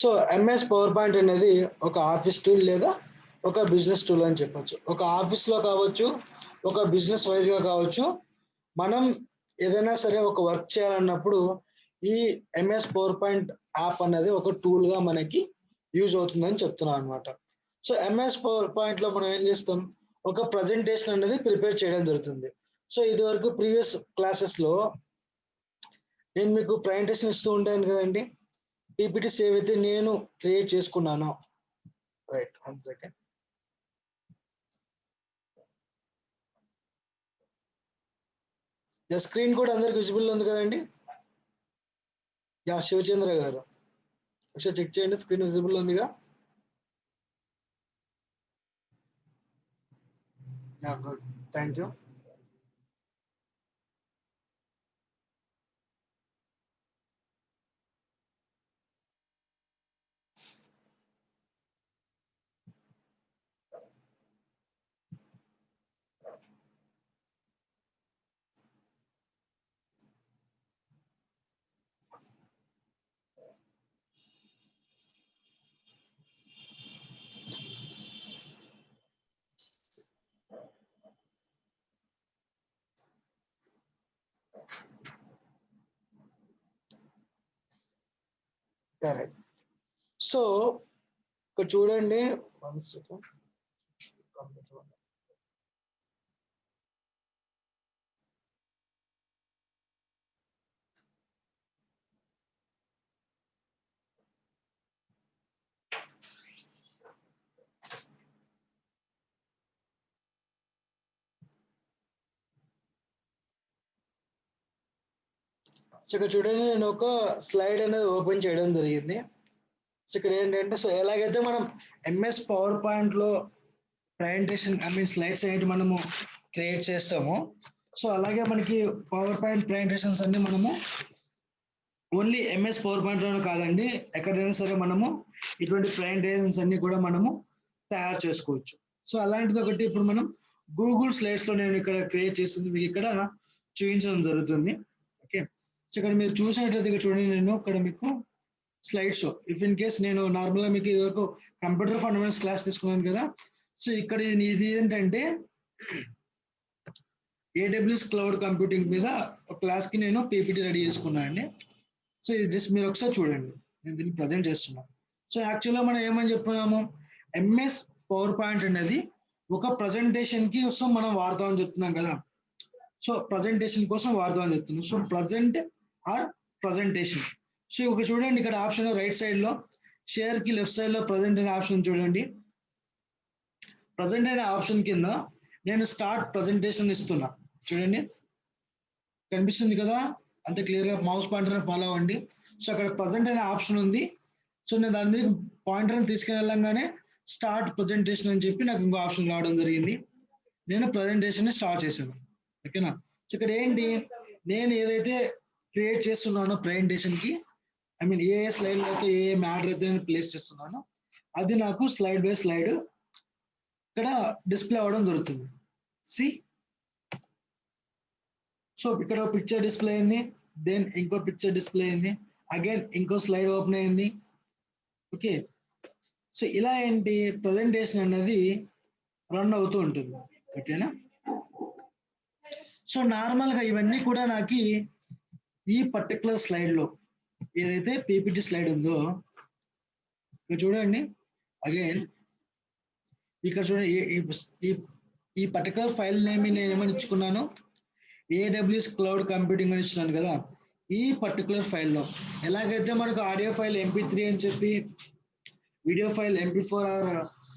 So MS power point అనేది ఒక office tool లేదా ఒక బిజినెస్ టూల్ అని చెప్పొచ్చు. ఒక ఆఫీస్లో కావచ్చు, ఒక బిజినెస్ వైజ్గా కావచ్చు, మనం ఏదైనా సరే ఒక వర్క్ చేయాలన్నప్పుడు ఈ ఎంఎస్ పవర్ పాయింట్ యాప్ అనేది ఒక టూల్గా మనకి యూజ్ అవుతుందని చెప్తున్నాను అనమాట. సో ఎంఎస్ పవర్ పాయింట్లో మనం ఏం చేస్తాం, ఒక ప్రజెంటేషన్ అనేది ప్రిపేర్ చేయడం జరుగుతుంది. సో ఇది వరకు ప్రీవియస్ క్లాసెస్లో నేను మీకు ప్రజెంటేషన్ ఇస్తూ ఉంటాను కదండి, పీపీటీస్ ఏవైతే నేను క్రియేట్ చేసుకున్నానో. Right, 1 second. స్క్రీన్ కూడా అందరికి విజిబుల్ ఉంది కదండి? యా, శివచంద్ర గారు ఒకసారి చెక్ చేయండి, స్క్రీన్ విజిబుల్ ఉందిగా? Yeah, good, thank you. Correct. So ఇక్కడ చూడండి, సో ఇక్కడ చూడండి, నేను ఒక స్లైడ్ అనేది ఓపెన్ చేయడం జరిగింది. సో ఇక్కడ ఏంటంటే, సో ఎలాగైతే మనం ఎంఎస్ పవర్ పాయింట్లో ప్రజెంటేషన్ స్లైడ్స్ ఏంటి మనము క్రియేట్ చేస్తామో, సో అలాగే మనకి పవర్ పాయింట్ ప్రజెంటేషన్స్ అన్ని మనము ఓన్లీ ఎంఎస్ పవర్ పాయింట్లోనే కాదండి, ఎక్కడైనా సరే మనము ఇటువంటి ప్రజెంటేషన్స్ అన్ని కూడా మనము తయారు చేసుకోవచ్చు. సో అలాంటిది ఒకటి ఇప్పుడు మనం గూగుల్ స్లైడ్స్లో నేను ఇక్కడ క్రియేట్ చేసింది మీకు ఇక్కడ చూపించడం జరుగుతుంది. ఓకే, సో ఇక్కడ మీరు చూసినట్లయితే ఇక్కడ చూడండి, నేను ఇక్కడ మీకు slide show, if in case నేను నార్మల్గా మీకు ఇదివరకు కంప్యూటర్ ఫండమెంటల్స్ క్లాస్ తీసుకున్నాను కదా, సో ఇక్కడ ఇది ఏంటంటే ఏడబ్ల్యూఎస్ క్లౌడ్ కంప్యూటింగ్ మీద ఒక క్లాస్కి నేను పీపీటీ రెడీ చేసుకున్నాను అండి. సో ఇది జస్ట్ మీరు ఒకసారి చూడండి, నేను దీన్ని ప్రజెంట్ చేస్తున్నాను. సో యాక్చువల్గా మనం ఏమని చెప్పుకున్నాము, ఎంఎస్ పవర్ పాయింట్ అనేది ఒక ప్రజెంటేషన్కి కోసం మనం వాడతామని చెప్తున్నాం కదా. సో ప్రజెంటేషన్ కోసం వాడతామని చెప్తున్నాం. So present or presentation. So ఒక చూడండి, ఇక్కడ ఆప్షన్ రైట్ సైడ్లో షేర్కి లెఫ్ట్ సైడ్లో ప్రజెంట్ అనే ఆప్షన్ చూడండి. ప్రజెంట్ అనే ఆప్షన్ కింద నేను స్టార్ట్ ప్రజెంటేషన్ ఇస్తున్నా, చూడండి కనిపిస్తుంది కదా, అంతే క్లియర్గా మౌస్ పాయింటర్ ఫాలో అవ్వండి. సో అక్కడ ప్రజెంట్ అనే ఆప్షన్ ఉంది. సో నేను దాని మీద పాయింటర్ని తీసుకుని వెళ్ళంగానే స్టార్ట్ ప్రజెంటేషన్ అని చెప్పి నాకు ఇంకో ఆప్షన్ రావడం జరిగింది. నేను ప్రజెంటేషన్ స్టార్ట్ చేశాను. ఓకేనా, సో ఇక్కడ ఏంటి, నేను ఏదైతే క్రియేట్ చేస్తున్నానో ప్రజెంటేషన్కి, ఏ స్లైడ్ అయితే ఏ మ్యాటర్ అయితే నేను ప్లేస్ చేస్తున్నానో అది నాకు స్లైడ్ బై స్లైడ్ ఇక్కడ డిస్ప్లే అవ్వడం జరుగుతుంది. సి, సో ఇక్కడ పిక్చర్ డిస్ప్లే అయింది, దెన్ ఇంకో పిక్చర్ డిస్ప్లే అయింది, అగైన్ ఇంకో స్లైడ్ ఓపెన్ అయింది. ఓకే, సో ఇలా ఏంటి ప్రజెంటేషన్ అనేది రన్ అవుతూ ఉంటుంది. ఓకేనా, సో నార్మల్గా ఇవన్నీ కూడా నాకు ఈ పర్టికులర్ స్లైడ్లో ఏదైతే పీపీటీ స్లైడ్ ఉందో ఇక్కడ చూడండి, అగైన్ ఇక్కడ చూడండి, ఈ పర్టికులర్ ఫైల్ నేమ్ నేను ఏమని ఇచ్చుకున్నాను, ఏడబ్ల్యూఎస్ క్లౌడ్ కంప్యూటింగ్ అని ఇచ్చినాను కదా. ఈ పర్టికులర్ ఫైల్లో ఎలాగైతే మనకు ఆడియో ఫైల్ MP3 అని చెప్పి, video file MP4 are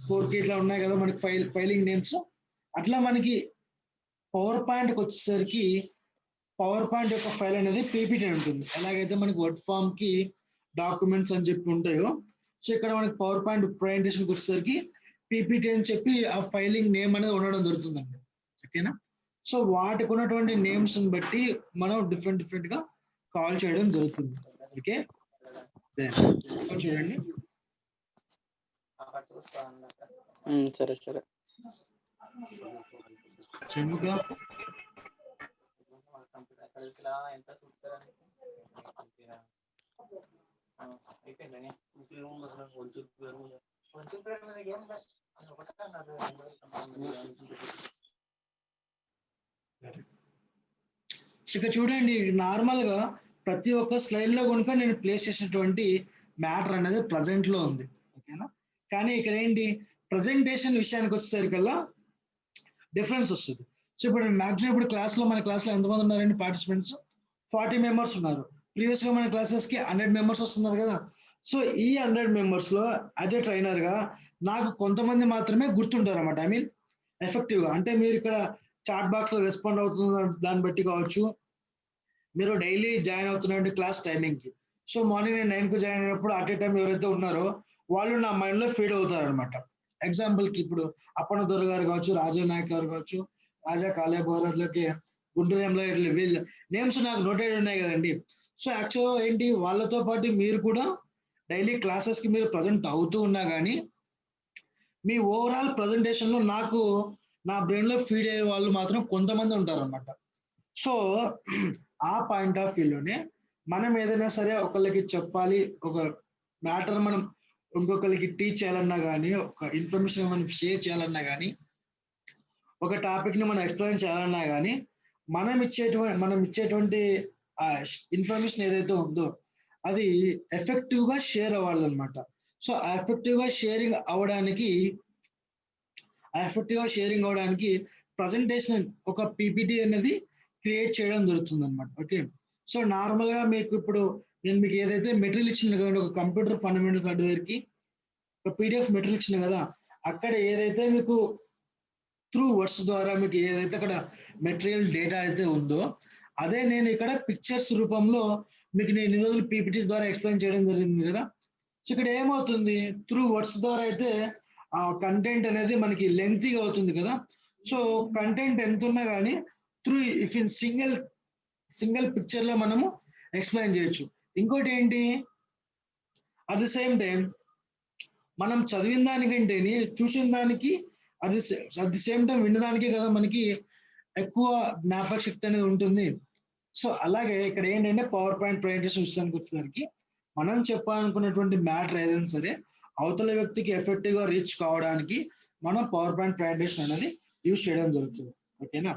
4K ఇట్లా ఉన్నాయి కదా మనకి ఫైలింగ్ నేమ్స్, అట్లా మనకి పవర్ పాయింట్కి వచ్చేసరికి పవర్ పాయింట్ యొక్క ఫైల్ అనేది పీపీటీ ఉంటుంది. ఎలాగైతే మనకి వర్డ్ ఫామ్కి డాక్యుమెంట్స్ అని చెప్పి ఉంటాయో, సో ఇక్కడ మనకి పవర్ పాయింట్ ప్రజెంటేషన్కి వచ్చేసరికి పీపీటీ అని చెప్పి ఆ ఫైలింగ్ నేమ్ అనేది ఉండడం జరుగుతుందండి. ఓకేనా, సో వాటికి ఉన్నటువంటి నేమ్స్ బట్టి మనం డిఫరెంట్ గా కాల్ చేయడం జరుగుతుంది. ఓకే, చూడండి, సరే సరే ఇక్కడ చూడండి, నార్మల్ గా ప్రతి ఒక్క స్లైడ్ లో కనుక నేను ప్లేస్ చేసినటువంటి మ్యాటర్ అనేది ప్రజెంట్ లో ఉంది. ఓకేనా? కానీ ఇక్కడ ఏంటి, ప్రజెంటేషన్ విషయానికి వచ్చేసరికల్లా డిఫరెన్స్ వస్తుంది. సో ఇప్పుడు మాక్సిమం ఇప్పుడు మన క్లాస్ లో ఎంతమంది ఉన్నారండి పార్టిసిపెంట్స్? 40 మెంబర్స్ ఉన్నారు. ప్రీవియస్ గా మన క్లాసెస్ కి 100 మెంబర్స్ వస్తున్నారు కదా. సో ఈ 100 మెంబర్స్ లో యాజ్ ఎ ట్రైనర్ గా నాకు కొంతమంది మాత్రమే గుర్తుంటారు అనమాట. ఐ మీన్ ఎఫెక్టివ్ గా. అంటే మీరు ఇక్కడ చాట్ బాక్స్ లో రెస్పాండ్ అవుతున్న దాన్ని బట్టి కావచ్చు, మీరు డైలీ జాయిన్ అవుతున్న క్లాస్ టైమింగ్ కి. సో మార్నింగ్ నేను 9 కు జాయిన్ అయినప్పుడు అట్ ఏ టైం ఎవరైతే ఉన్నారో వాళ్ళు నా మైండ్ లో ఫీడ్ అవుతారు అనమాట. ఎగ్జాంపుల్ కి ఇప్పుడు అప్పన్న దొర గారు కావచ్చు, రాజీవ్ నాయక్ గారు కావచ్చు, రాజా కాలే బోర్లకి, గుంటూరు ఎంప్లాయీ, వీళ్ళ నేమ్స్ నాకు నోటెడ్ ఉన్నాయి కదండి. సో యాక్చువల్గా ఏంటి, వాళ్ళతో పాటు మీరు కూడా డైలీ క్లాసెస్ కి మీరు ప్రజెంట్ అవుతూ ఉన్నా కానీ మీ ఓవరాల్ ప్రజెంటేషన్ లో నాకు నా బ్రెయిన్ లో ఫీడ్ అయ్యే వాళ్ళు మాత్రం కొంతమంది ఉంటారు అనమాట. సో ఆ పాయింట్ ఆఫ్ వ్యూలోనే మనం ఏదైనా సరే ఒకళ్ళకి చెప్పాలి, ఒక మ్యాటర్ మనం ఇంకొకరికి టీచ్ చేయాలన్నా కానీ, ఒక ఇన్ఫర్మేషన్ మనం షేర్ చేయాలన్నా కానీ, ఒక టాపిక్ ని మనం ఎక్స్ప్లెయిన్ చేయాలన్నా కానీ, మనం ఇచ్చేటువంటి ఆ ఇన్ఫర్మేషన్ ఏదైతే ఉందో అది ఎఫెక్టివ్ గా షేర్ అవ్వాలన్నమాట. సో ఎఫెక్టివ్ గా షేరింగ్ అవడానికి ప్రజెంటేషన్ ఒక పీపీటీ అనేది క్రియేట్ చేయడం జరుగుతుంది అనమాట. ఓకే. సో నార్మల్ గా మీకు ఇప్పుడు నేను మీకు ఏదైతే మెటీరియల్ ఇచ్చిన కదండి, ఒక కంప్యూటర్ ఫండమెంటల్స్ హార్డ్వేర్ కి ఒక పీడిఎఫ్ మెటీరియల్ ఇచ్చిన కదా, అక్కడ ఏదైతే మీకు త్రూ వర్డ్స్ ద్వారా మీకు ఏదైతే అక్కడ మెటీరియల్ డేటా అయితే ఉందో అదే నేను ఇక్కడ పిక్చర్స్ రూపంలో మీకు నేను ఈ రోజులు పీపీటీస్ ద్వారా ఎక్స్ప్లెయిన్ చేయడం జరిగింది కదా. సో ఇక్కడ ఏమవుతుంది, త్రూ వర్డ్స్ ద్వారా అయితే ఆ కంటెంట్ అనేది మనకి లెంగ్తీగా అవుతుంది కదా. సో కంటెంట్ ఎంత ఉన్నా కానీ through if in single picture లో మనము ఎక్స్ప్లెయిన్ చేయొచ్చు. ఇంకోటి ఏంటి, అట్ ది సేమ్ టైం మనం చదివిన దానికంటేని చూసిన దానికి అట్ ది సేమ్ టైం వినడానికే కదా మనకి ఎక్కువ జ్ఞాపక శక్తి అనేది ఉంటుంది. సో అలాగే ఇక్కడ ఏంటంటే పవర్ పాయింట్ ప్రజెంటేషన్ విషయానికి వచ్చేసరికి మనం చెప్పాలనుకున్నటువంటి మ్యాటర్ ఏదైనా సరే అవతల వ్యక్తికి ఎఫెక్టివ్ గా రీచ్ కావడానికి మనం పవర్ పాయింట్ ప్రజెంటేషన్ అనేది యూజ్ చేయడం జరుగుతుంది. ఓకేనా?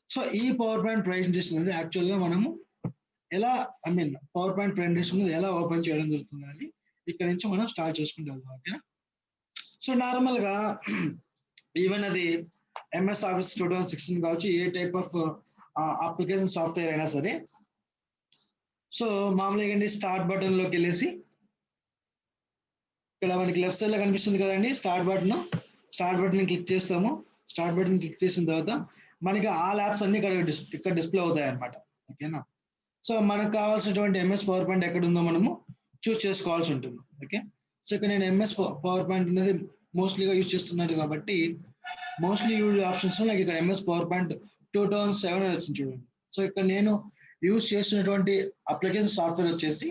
సో ఈ పవర్ పాయింట్ ప్రజెంటేషన్ అనేది యాక్చువల్ గా మనము ఎలా పవర్ పాయింట్ ప్రజెంటేషన్ ఎలా ఓపెన్ చేయడం జరుగుతుంది అని ఇక్కడ నుంచి మనం స్టార్ట్ చేసుకుంటూ వెళ్దాం. ఓకేనా? సో నార్మల్ గా ఈవెన్ అది ఎంఎస్ ఆఫీస్ 2016 కావచ్చు, ఏ టైప్ ఆఫ్ అప్లికేషన్ సాఫ్ట్వేర్ అయినా సరే, సో మామూలుగా ఏంటి, స్టార్ట్ బటన్ లోకి వెళ్ళేసి ఇక్కడ మనకి లెఫ్ట్ సైడ్ లో కనిపిస్తుంది కదండి స్టార్ట్ బటన్ క్లిక్ చేస్తాము. స్టార్ట్ బటన్ క్లిక్ చేసిన తర్వాత మనకి ఆల్ యాప్స్ అన్ని ఇక్కడ డిస్ప్లే అవుతాయి అనమాట. ఓకేనా? సో మనకు కావాల్సినటువంటి ఎంఎస్ పవర్ పాయింట్ ఎక్కడ ఉందో మనము చూస్ చేసుకోవాల్సి ఉంటుంది. ఓకే. సో ఇక్కడ నేను ఎంఎస్ పవర్ పాయింట్ అనేది మోస్ట్లీగా యూజ్ చేస్తున్నాను కాబట్టి మోస్ట్లీ యూజ్ ఆప్షన్స్ నాకు ఇక్కడ ఎంఎస్ పవర్ పాయింట్ 2007 వచ్చింది చూడండి. సో ఇక్కడ నేను యూజ్ చేస్తున్నటువంటి అప్లికేషన్ సాఫ్ట్వేర్ వచ్చేసి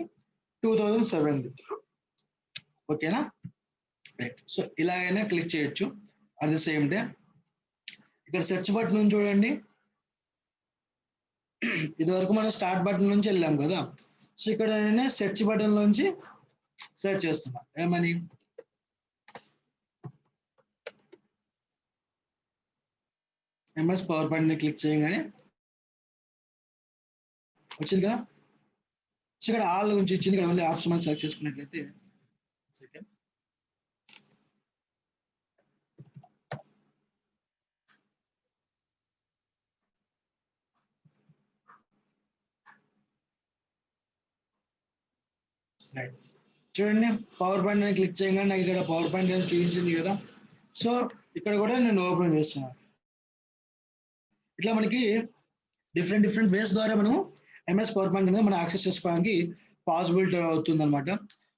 2007. ఓకేనా? రైట్. సో ఇలాగైనా క్లిక్ చేయొచ్చు. అట్ ది సేమ్ టైం ఇక్కడ సెర్చ్ బటన్ నుంచి చూడండి, ఇది వరకు మనం స్టార్ట్ బటన్ నుంచి వెళ్ళాం కదా. సో ఇక్కడ నేను సెర్చ్ బటన్ నుంచి సెర్చ్ చేస్తున్నా ఏమని, ఎంఎస్ పవర్ పాయింట్ ని క్లిక్ చేయగానే వచ్చింది కదా. సో ఇక్కడ ఆల్ గురించి ఇచ్చింది, ఇక్కడ ఓన్లీ ఆప్షన్ మనం సెలెక్ట్ చేసుకున్నట్లయితే సెకండ్ రైట్. చూడండి పవర్ పాయింట్ అని క్లిక్ చేయగానే నాకు ఇక్కడ పవర్ పాయింట్ అని చూపించింది కదా. సో ఇక్కడ కూడా నేను ఓపెన్ చేస్తున్నాను. ఇట్లా మనకి డిఫరెంట్ వేస్ ద్వారా మనము ఎంఎస్ పవర్ పాయింట్ అనేది మనం యాక్సెస్ చేసుకోవడానికి పాసిబిలిటీ అవుతుంది అనమాట.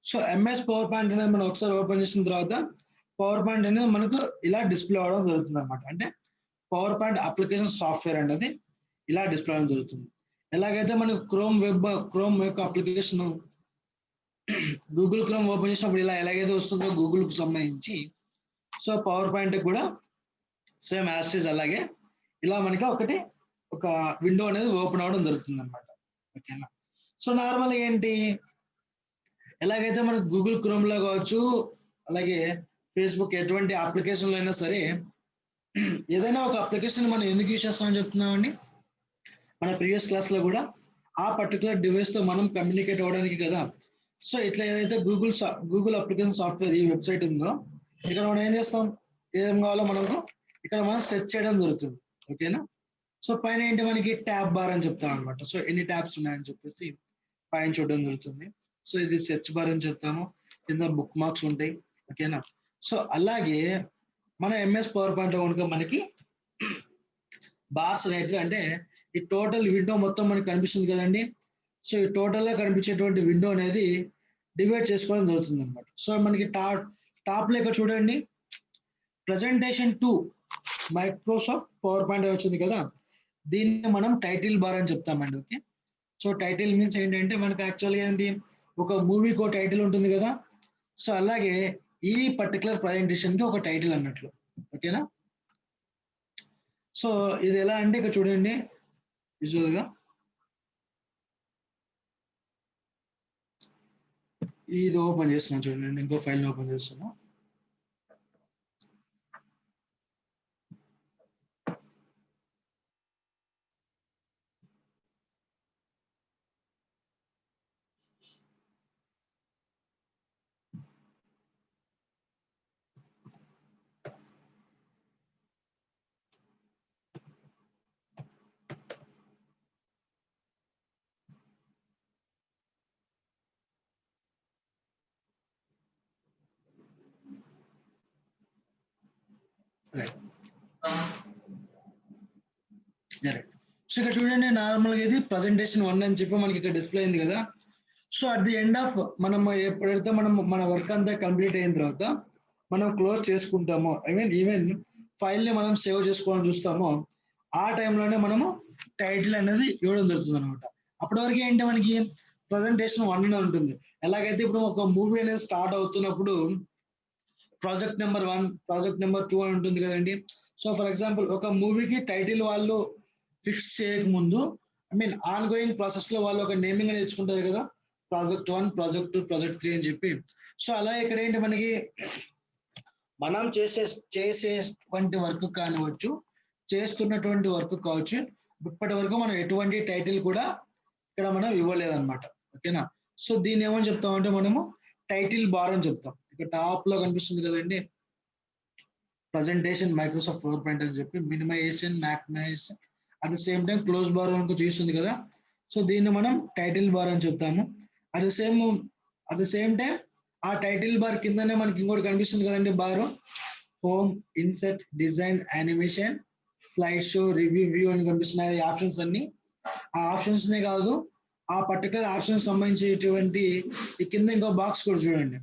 సో ఎంఎస్ పవర్ పాయింట్ అనేది మనం ఒకసారి ఓపెన్ చేసిన తర్వాత పవర్ పాయింట్ అనేది మనకు ఇలా డిస్ప్లే అవడం జరుగుతుంది అనమాట. అంటే పవర్ పాయింట్ అప్లికేషన్ సాఫ్ట్వేర్ అనేది ఇలా డిస్ప్లే అవడం జరుగుతుంది. ఎలాగైతే మనకు క్రోమ్ యొక్క అప్లికేషన్ గూగుల్ క్రోమ్ ఓపెన్ చేసినప్పుడు ఇలా ఎలాగైతే వస్తుందో గూగుల్ కు సంబంధించి, సో పవర్ పాయింట్ కూడా సేమ్ యాజ్ ఇట్ ఈజ్ అలాగే ఇలా మనకి ఒక విండో అనేది ఓపెన్ అవ్వడం జరుగుతుంది అనమాట. ఓకేనా? సో నార్మల్ ఏంటి, ఎలాగైతే మనకు గూగుల్ క్రోమ్ లో కావచ్చు, అలాగే ఫేస్బుక్ ఎటువంటి అప్లికేషన్లు అయినా సరే, ఏదైనా ఒక అప్లికేషన్ మనం ఎందుకు యూజ్ చేస్తామని చెప్తున్నామండి, మన ప్రీవియస్ క్లాస్ లో కూడా ఆ పర్టికులర్ డివైస్ తో మనం కమ్యూనికేట్ అవ్వడానికి కదా. సో ఇట్లా ఏదైతే గూగుల్ అప్లికేషన్ సాఫ్ట్వేర్ ఈ వెబ్సైట్ ఉందో, ఇక్కడ మనం ఏం చేస్తాం, ఏం కావాలో మనకు ఇక్కడ మనం సెర్చ్ చేయడం జరుగుతుంది. ఓకేనా. సో పైన ఏంటి మనకి ట్యాబ్ బార్ అని చెప్తాం అనమాట. సో ఎన్ని ట్యాబ్స్ ఉన్నాయని చెప్పేసి పైన చూడడం జరుగుతుంది. సో ఇది సెర్చ్ బార్ అని చెప్తాము, కింద బుక్ మార్క్స్ ఉంటాయి. ఓకేనా. సో అలాగే మన ఎంఎస్ పవర్ పాయింట్ లో కనుక మనకి బార్స్ అనేటివి, అంటే ఈ టోటల్ విండో మొత్తం మనకి కనిపిస్తుంది కదండి. సో ఈ టోటల్ గా కనిపించేటువంటి విండో అనేది డివైడ్ చేసుకోవడం జరుగుతుంది అనమాట. సో మనకి టాప్ లో ఇక్కడ చూడండి, ప్రజెంటేషన్ 2 మైక్రోసాఫ్ట్ పవర్ పాయింట్ వచ్చింది కదా, దీన్ని మనం టైటిల్ బార్ అని చెప్తామండి. ఓకే. సో టైటిల్ మీన్స్ ఏంటంటే మనకి యాక్చువల్గా ఏంటి, ఒక మూవీకి ఒక టైటిల్ ఉంటుంది కదా. సో అలాగే ఈ పర్టికులర్ ప్రజెంటేషన్ కి ఒక టైటిల్ అన్నట్లు. ఓకేనా. సో ఇది ఎలా అంటే ఇక్కడ చూడండి, విజువల్ గా ఇది ఓపెన్ చేస్తున్నాను చూడండి, ఇంకో ఫైల్ ఓపెన్ చేస్తున్నా. సో ఇక్కడ చూడండి, నార్మల్గా ఇది ప్రజెంటేషన్ 1 అని చెప్పి మనకి ఇక్కడ డిస్ప్లే అయింది కదా. So at the end of మనం ఎప్పుడైతే మన వర్క్ అంతా కంప్లీట్ అయిన తర్వాత మనం క్లోజ్ చేసుకుంటామో, ఈవెన్ ఫైల్ ని మనం సేవ్ చేసుకోవాలని చూస్తామో, ఆ టైంలోనే మనము టైటిల్ అనేది ఇవ్వడం జరుగుతుంది అనమాట. అప్పటి వరకు ఏంటి, మనకి ప్రజెంటేషన్ 1 అని ఉంటుంది. ఎలాగైతే ఇప్పుడు ఒక మూవీ అనేది స్టార్ట్ అవుతున్నప్పుడు ప్రాజెక్ట్ నెంబర్ 1, ప్రాజెక్ట్ నెంబర్ 2 అని ఉంటుంది కదండి. సో ఫర్ ఎగ్జాంపుల్ ఒక మూవీకి టైటిల్ వాళ్ళు ఫిక్స్ చేయక ముందు, ఆన్ గోయింగ్ ప్రాసెస్ లో వాళ్ళు ఒక నేమింగ్ అనేది ఇచ్చుకుంటారు కదా, ప్రాజెక్ట్ 1, ప్రాజెక్ట్ 2, ప్రాజెక్ట్ 3 అని చెప్పి. సో అలా ఇక్కడ ఏంటి, మనకి మనం చేసేటువంటి వర్క్ కానివచ్చు, చేస్తున్నటువంటి వర్క్ కావచ్చు, ఇప్పటి వరకు మనం ఎటువంటి టైటిల్ కూడా ఇక్కడ మనం ఇవ్వలేదన్నమాట. ఓకేనా. సో దీన్ని ఏమని చెప్తామంటే మనము టైటిల్ బార్ అని చెప్తాం. ఇక్కడ టాప్ లో కనిపిస్తుంది కదండి, ప్రజెంటేషన్ మైక్రోసాఫ్ట్ పవర్ పాయింట్ అని చెప్పి, minimisation, maximisation, at the same time close bar అనుకో చూస్తుంది కదా. సో దీన్ని మనం టైటిల్ బార్ అని చెప్తాము. అట్ ద సేమ్ టైం ఆ టైటిల్ బార్ కిందనే మనకి ఇంకోటి కనిపిస్తుంది కదండి, bar home, INCET, design, animation, slide show, review, view అని కనిపిస్తున్నాయి ఆప్షన్స్ అన్ని. ఆ ఆప్షన్స్ నే కాదు, ఆ పర్టికులర్ ఆప్షన్ సంబంధించేటువంటి ఈ కింద ఇంకో బాక్స్ కూడా చూడండి,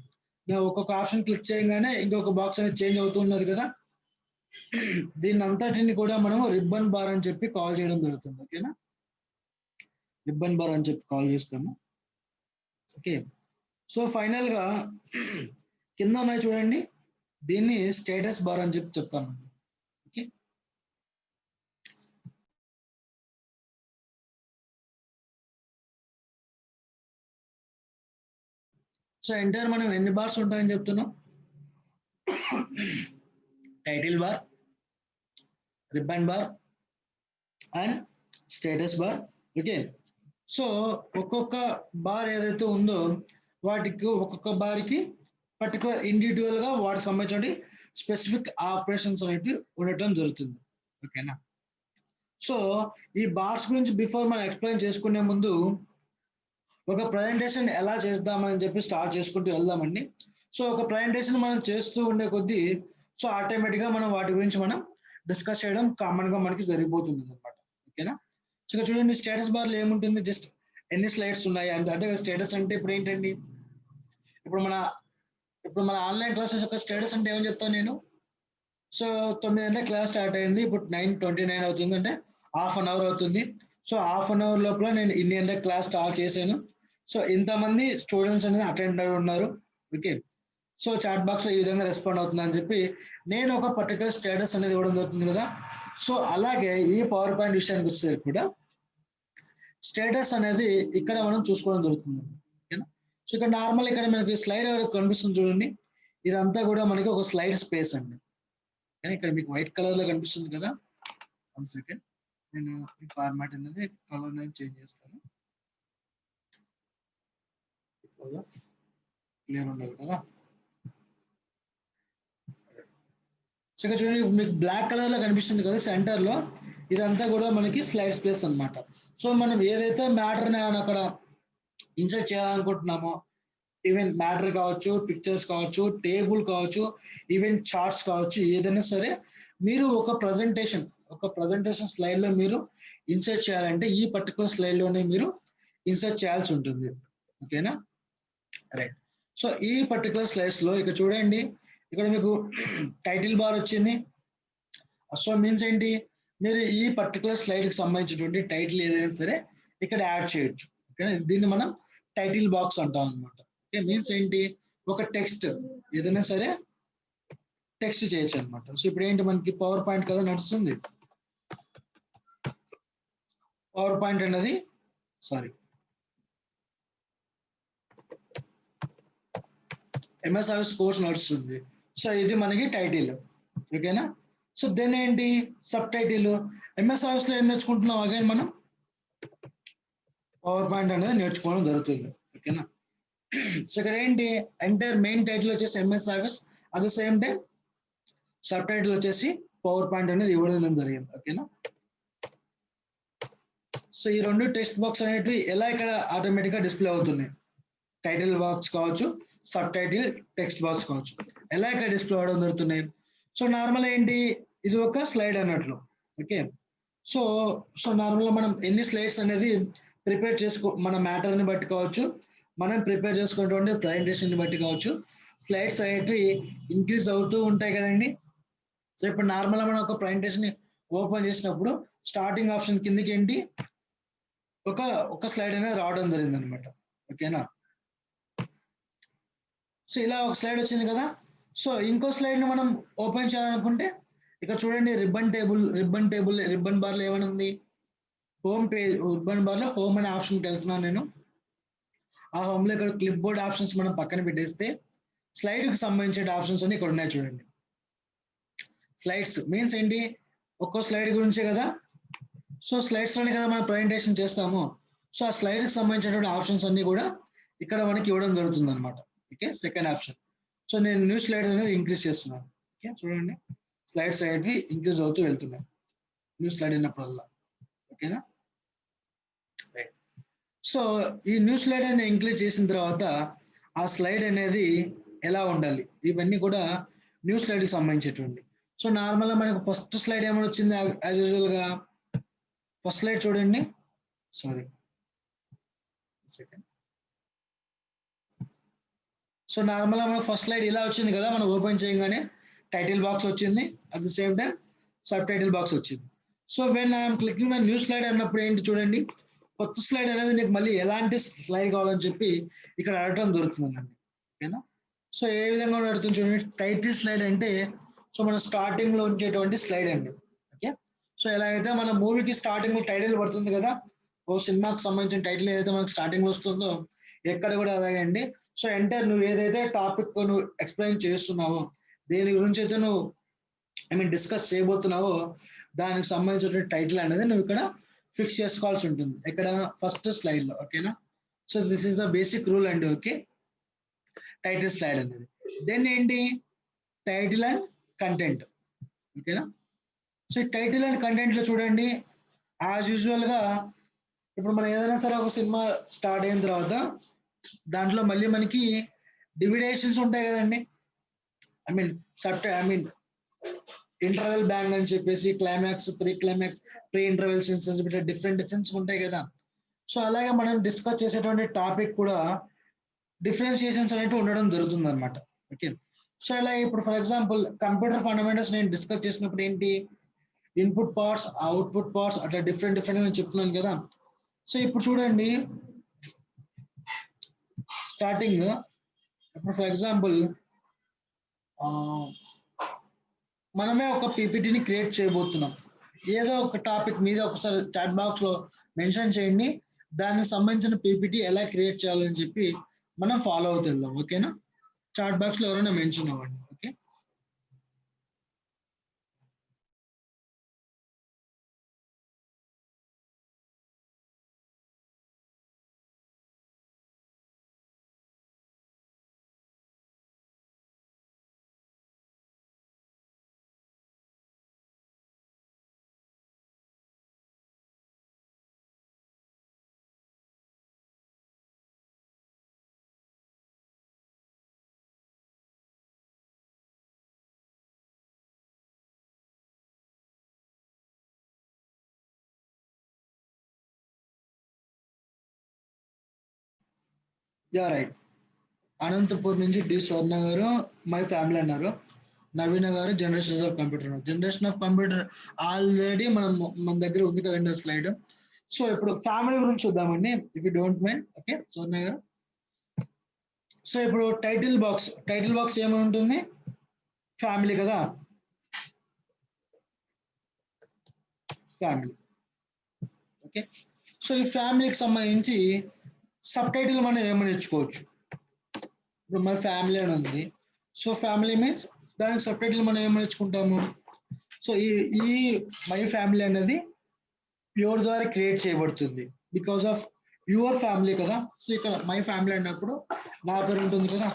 ఒక్కొక్క ఆప్షన్ క్లిక్ చేయగానే ఇంకొక బాక్స్ అనేది చేంజ్ అవుతున్నది కదా. దీన్ని అంతటిని కూడా మనము రిబ్బన్ బార్ అని చెప్పి కాల్ చేయడం జరుగుతుంది. ఓకేనా. రిబ్బన్ బార్ అని చెప్పి కాల్ చేస్తాము. ఓకే. సో ఫైనల్ గా కింద ఉన్నాయి చూడండి, దీన్ని స్టేటస్ బార్ అని చెప్పి చెప్తాను. ఓకే. సో ఎంటైర్ మనం ఎన్ని బార్స్ ఉంటాయని చెప్తున్నాం, title bar, ribbon bar and status bar. Okay. So ఒక్కొక్క బార్ ఏదైతే ఉందో వాటికి ఒక్కొక్క బార్కి పర్టికులర్ ఇండివిజువల్ గా వాటికి సంబంధించిన స్పెసిఫిక్ ఆపరేషన్స్ అనేవి ఉండటం జరుగుతుంది. ఓకేనా. సో ఈ బార్స్ గురించి బిఫోర్ మనం ఎక్స్ప్లెయిన్ చేసుకునే ముందు ఒక ప్రజెంటేషన్ ఎలా చేద్దామని చెప్పి స్టార్ట్ చేసుకుంటూ వెళ్దామండి. సో ఒక ప్రజెంటేషన్ మనం చేస్తూ ఉండే కొద్దీ సో ఆటోమేటిక్గా మనం వాటి గురించి మనం డిస్కస్ చేయడం కామన్ గా మనకి జరిగిపోతుంది అనమాట. ఓకేనా. సో ఇక్కడ చూడండి, స్టేటస్ బార్ లో ఏముంటుంది, జస్ట్ ఎన్ని స్లైడ్స్ ఉన్నాయి అంటే స్టేటస్ అంటే ఇప్పుడు ఏంటండి, ఇప్పుడు మన ఆన్లైన్ క్లాసెస్ యొక్క స్టేటస్ అంటే ఏమని చెప్తాను నేను. సో 9 గంటల క్లాస్ స్టార్ట్ అయింది, ఇప్పుడు 9:29 అవుతుంది, అంటే హాఫ్ అన్ అవర్ అవుతుంది. సో హాఫ్ అన్ అవర్ లోపల నేను ఇన్ని గంటల క్లాస్ స్టార్ట్ చేశాను. సో ఇంతమంది స్టూడెంట్స్ అనేది అటెండ్ అయి ఉన్నారు. ఓకే. సో చాట్ బాక్స్ లో ఈ విధంగా రెస్పాండ్ అవుతుంది అని చెప్పి నేను ఒక పర్టికులర్ స్టేటస్ అనేది ఇవ్వడం జరుగుతుంది కదా. సో అలాగే ఈ పవర్ పాయింట్ విషయానికి వచ్చేసరికి కూడా స్టేటస్ అనేది ఇక్కడ మనం చూసుకోవడం జరుగుతుంది. ఓకేనా. సో ఇక్కడ నార్మల్ ఇక్కడ మనకి స్లైడ్ కనిపిస్తుంది చూడండి, ఇదంతా కూడా మనకి ఒక స్లైడ్ స్పేస్ అండి. కానీ ఇక్కడ మీకు వైట్ కలర్ లో కనిపిస్తుంది కదా, 1 సెకండ్ నేను ఈ ఫార్మాట్ అనేది కలర్ అనేది చేంజ్ చేస్తాను, క్లియర్ ఉండాలి కదా. సో ఇక్కడ చూడండి మీకు బ్లాక్ కలర్ లో కనిపిస్తుంది కదా సెంటర్ లో, ఇదంతా కూడా మనకి స్లైడ్ స్పేస్ అన్నమాట. సో మనం ఏదైతే మ్యాటర్ అక్కడ ఇన్సర్ట్ చేయాలనుకుంటున్నామో, ఈవెన్ మ్యాటర్ కావచ్చు, పిక్చర్స్ కావచ్చు, టేబుల్ కావచ్చు, ఈవెన్ చార్ట్స్ కావచ్చు, ఏదైనా సరే మీరు ఒక ప్రజెంటేషన్ స్లైడ్ లో మీరు ఇన్సర్ట్ చేయాలంటే ఈ పర్టికులర్ స్లైడ్ లోనే మీరు ఇన్సర్ట్ చేయాల్సి ఉంటుంది. ఓకేనా, రైట్. సో ఈ పర్టికులర్ స్లైడ్స్ లో ఇక్కడ చూడండి, ఇక్కడ మీకు టైటిల్ బార్ వచ్చింది. సో మీన్స్ ఏంటి, మీరు ఈ పర్టికులర్ స్లైడ్ కి సంబంధించినటువంటి టైటిల్ ఏదైనా సరే ఇక్కడ యాడ్ చేయొచ్చు. ఓకే, దీన్ని మనం టైటిల్ బాక్స్ అంటాం అనమాట. ఓకే, మీన్స్ ఏంటి, ఒక టెక్స్ట్ ఏదైనా సరే టెక్స్ట్ చేయొచ్చు అనమాట. సో ఇప్పుడు ఏంటి, మనకి పవర్ పాయింట్ కదా నడుస్తుంది, పవర్ పాయింట్ అనేది ఎంఎస్ ఆఫీస్ కోర్స్ నడుస్తుంది. సో ఇది మనకి టైటిల్. ఓకేనా, సో దెన్ ఏంటి సబ్ టైటిల్, ఎంఎస్ ఆఫీస్ లో ఏం నేర్చుకుంటున్నాం, అగైన్ మనం పవర్ పాయింట్ అనేది నేర్చుకోవడం జరుగుతుంది. ఓకేనా, సో ఇక్కడ ఏంటి, ఎంటైర్ మెయిన్ టైటిల్ వచ్చేసి MS office, at the same time sub title వచ్చేసి పవర్ పాయింట్ అనేది ఇవ్వడం జరిగింది. ఓకేనా, సో ఈ రెండు టెక్స్ట్ బాక్స్ అనేటివి ఎలా ఇక్కడ ఆటోమేటిక్ గా డిస్ప్లే అవుతున్నాయి, టైటిల్ బాక్స్ కావచ్చు, సబ్ టైటిల్ టెక్స్ట్ బాక్స్ కావచ్చు, ఎలా ఇక్కడ డిస్ప్లే అవడం జరుగుతున్నాయి. సో నార్మల్ ఏంటి, ఇది ఒక స్లైడ్ అన్నట్లు. ఓకే, సో నార్మల్ మనం ఎన్ని స్లైడ్స్ అనేది ప్రిపేర్ మన మ్యాటర్ ని బట్టి కావచ్చు, మనం ప్రిపేర్ చేసుకున్నటువంటి ప్రజెంటేషన్ ని బట్టి కావచ్చు, స్లైడ్స్ అనేటివి ఇంక్రీజ్ అవుతూ ఉంటాయి కదండి. సో ఇప్పుడు నార్మల్ మనం ఒక ప్రజెంటేషన్ ని ఓపెన్ చేసినప్పుడు స్టార్టింగ్ ఆప్షన్ కిందకి ఏంటి, ఒక స్లైడ్ అనేది రావడం జరిగింది అనమాట. ఓకేనా, సో ఇలా ఒక స్లైడ్ వచ్చింది కదా. సో ఇంకో స్లైడ్ ని మనం ఓపెన్ చేయాలనుకుంటే ఇక్కడ చూడండి, రిబ్బన్ బార్ లో ఏమైనా ఉంది, హోమ్ పేజ్, రిబ్బన్ బార్ లో హోమ్ అనే ఆప్షన్ వెళ్తున్నాను నేను. ఆ హోమ్ లో ఇక్కడ క్లిప్ బోర్డ్ ఆప్షన్స్ మనం పక్కన పెట్టేస్తే స్లైడ్ కి సంబంధించిన ఆప్షన్స్ అన్ని ఇక్కడ ఉన్నాయి చూడండి. స్లైడ్స్ మీన్స్ ఏంటి, ఒక్కో స్లైడ్ గురించే కదా. సో స్లైడ్స్ లోనే కదా మనం ప్రజెంటేషన్ చేస్తాము. సో ఆ స్లైడ్ కి సంబంధించినటువంటి ఆప్షన్స్ అన్ని కూడా ఇక్కడ మనకి ఇవ్వడం జరుగుతుంది అనమాట. Okay, second option. సో నేను న్యూ స్లైడ్ అనేది ఇంక్రీజ్ చేస్తున్నాను. ఓకే, చూడండి స్లైడ్స్ అనేవి ఇంక్రీజ్ అవుతూ వెళ్తున్నాయి న్యూ స్లైడ్ అయినప్పుడల్లా. ఓకేనా, సో ఈ న్యూ స్లైడ్ అనేది ఇంక్రీజ్ చేసిన తర్వాత ఆ స్లైడ్ అనేది ఎలా ఉండాలి, ఇవన్నీ కూడా న్యూ స్లైడ్ కి సంబంధించేటువంటి. సో నార్మల్ గా మనకు ఫస్ట్ స్లైడ్ ఏమైనా వచ్చింది, యాజ్ యూజువల్ గా ఫస్ట్ స్లైడ్ చూడండి, సెకండ్. సో నార్మల్ గా మన ఫస్ట్ స్లైడ్ ఇలా వచ్చింది కదా, మనం ఓపెన్ చేయగానే టైటిల్ బాక్స్ వచ్చింది, at the same time sub title box వచ్చింది. So when I'm clicking the new slide అన్నప్పుడు ఏంటి చూడండి, కొత్త స్లైడ్ అనేది నీకు మళ్ళీ ఎలాంటి స్లైడ్ కావాలని చెప్పి ఇక్కడ అడగడం దొరుకుతుందండి. ఓకేనా, సో ఏ విధంగా అడుగుతుంది చూడండి, టైటిల్ స్లైడ్ అంటే సో మన స్టార్టింగ్ లో ఉంచేటువంటి స్లైడ్ అండి. ఓకే, సో ఎలా అయితే మన మూవీకి స్టార్టింగ్ లో టైటిల్ పడుతుంది కదా, ఓ సినిమాకి సంబంధించిన టైటిల్ ఏదైతే మనకి స్టార్టింగ్ లో వస్తుందో ఎక్కడ కూడా అలాగే అండి. సో ఎంటర్ నువ్వు ఏదైతే టాపిక్ నువ్వు ఎక్స్ప్లెయిన్ చేస్తున్నావో, దేని గురించి అయితే నువ్వు డిస్కస్ చేయబోతున్నావో దానికి సంబంధించిన టైటిల్ అనేది నువ్వు ఇక్కడ ఫిక్స్ చేసుకోవాల్సి ఉంటుంది, ఇక్కడ ఫస్ట్ స్లైడ్ లో. ఓకేనా, so this is the basic rule అండి. ఓకే, టైటిల్ స్లైడ్ అనేది. దెన్ ఏంటి, టైటిల్ అండ్ కంటెంట్. ఓకేనా, సో టైటిల్ అండ్ కంటెంట్ లో చూడండి, యాజ్ యూజువల్ గా ఇప్పుడు మనం ఏదైనా సరే ఒక సినిమా స్టార్ట్ అయిన తర్వాత దాంట్లో మళ్ళీ మనకి డివిడేషన్స్ ఉంటాయి కదండి. ఇంటర్వెల్ బ్యాంగ్ అని చెప్పేసి, క్లైమాక్స్, ప్రీ ఇంటర్వెల్ సీన్స్ అని చెప్పి డిఫరెంట్ ఉంటాయి కదా. సో అలాగే మనం డిస్కస్ చేసేటువంటి టాపిక్ కూడా డిఫరెన్షియేషన్స్ అనేవి ఉండడం జరుగుతుంది అనమాట. ఓకే, సో ఇలా ఇప్పుడు ఫర్ ఎగ్జాంపుల్ కంప్యూటర్ ఫండమెంటల్స్ నేను డిస్కస్ చేసినప్పుడు ఏంటి, ఇన్పుట్ పార్ట్స్, అవుట్పుట్ పార్ట్స్, అట్లా డిఫరెంట్ నేను చెప్తున్నాను కదా. సో ఇప్పుడు చూడండి, స్టార్టింగ్ ఇప్పుడు ఫర్ ఎగ్జాంపుల్ మనమే ఒక పీపీటీని క్రియేట్ చేయబోతున్నాం, ఏదో ఒక టాపిక్ మీద ఒకసారి చాట్ బాక్స్ లో మెన్షన్ చేయండి, దానికి సంబంధించిన పీపీటీ ఎలా క్రియేట్ చేయాలని చెప్పి మనం ఫాలో అవుతూ వెళ్దాం. ఓకేనా? చాట్ బాక్స్ లో ఎవరైనా మెన్షన్ అవ్వండి. ఓకే. Yeah right. అనంతపూర్ నుంచి డి స్వర్ణ గారు మై ఫ్యామిలీ అన్నారు. నవీన గారు generation of computer. Generation of computer already మన దగ్గర ఉంది కదండి స్లైడ్. సో ఇప్పుడు ఫ్యామిలీ గురించి చూద్దామండి, if you don't mind. Okay స్వర్ణ గారు. సో ఇప్పుడు టైటిల్ బాక్స్ ఏమని ఉంటుంది? ఫ్యామిలీ కదా, ఫ్యామిలీ. ఓకే. సో ఈ ఫ్యామిలీకి సంబంధించి సబ్ టైటిల్ మనం ఏమని ఇచ్చుకోవచ్చు? ఇప్పుడు మై ఫ్యామిలీ అని ఉంది. సో ఫ్యామిలీ మీన్స్ దానికి సబ్ టైటిల్ మనం ఏమని ఇచ్చుకుంటాము? సో ఈ మై ఫ్యామిలీ అనేది ఎవరి ద్వారా క్రియేట్ చేయబడుతుంది? బికాస్ ఆఫ్ యువర్ ఫ్యామిలీ కదా. సో ఇక్కడ మై ఫ్యామిలీ అన్నప్పుడు నా పేరు ఉంటుంది కదా.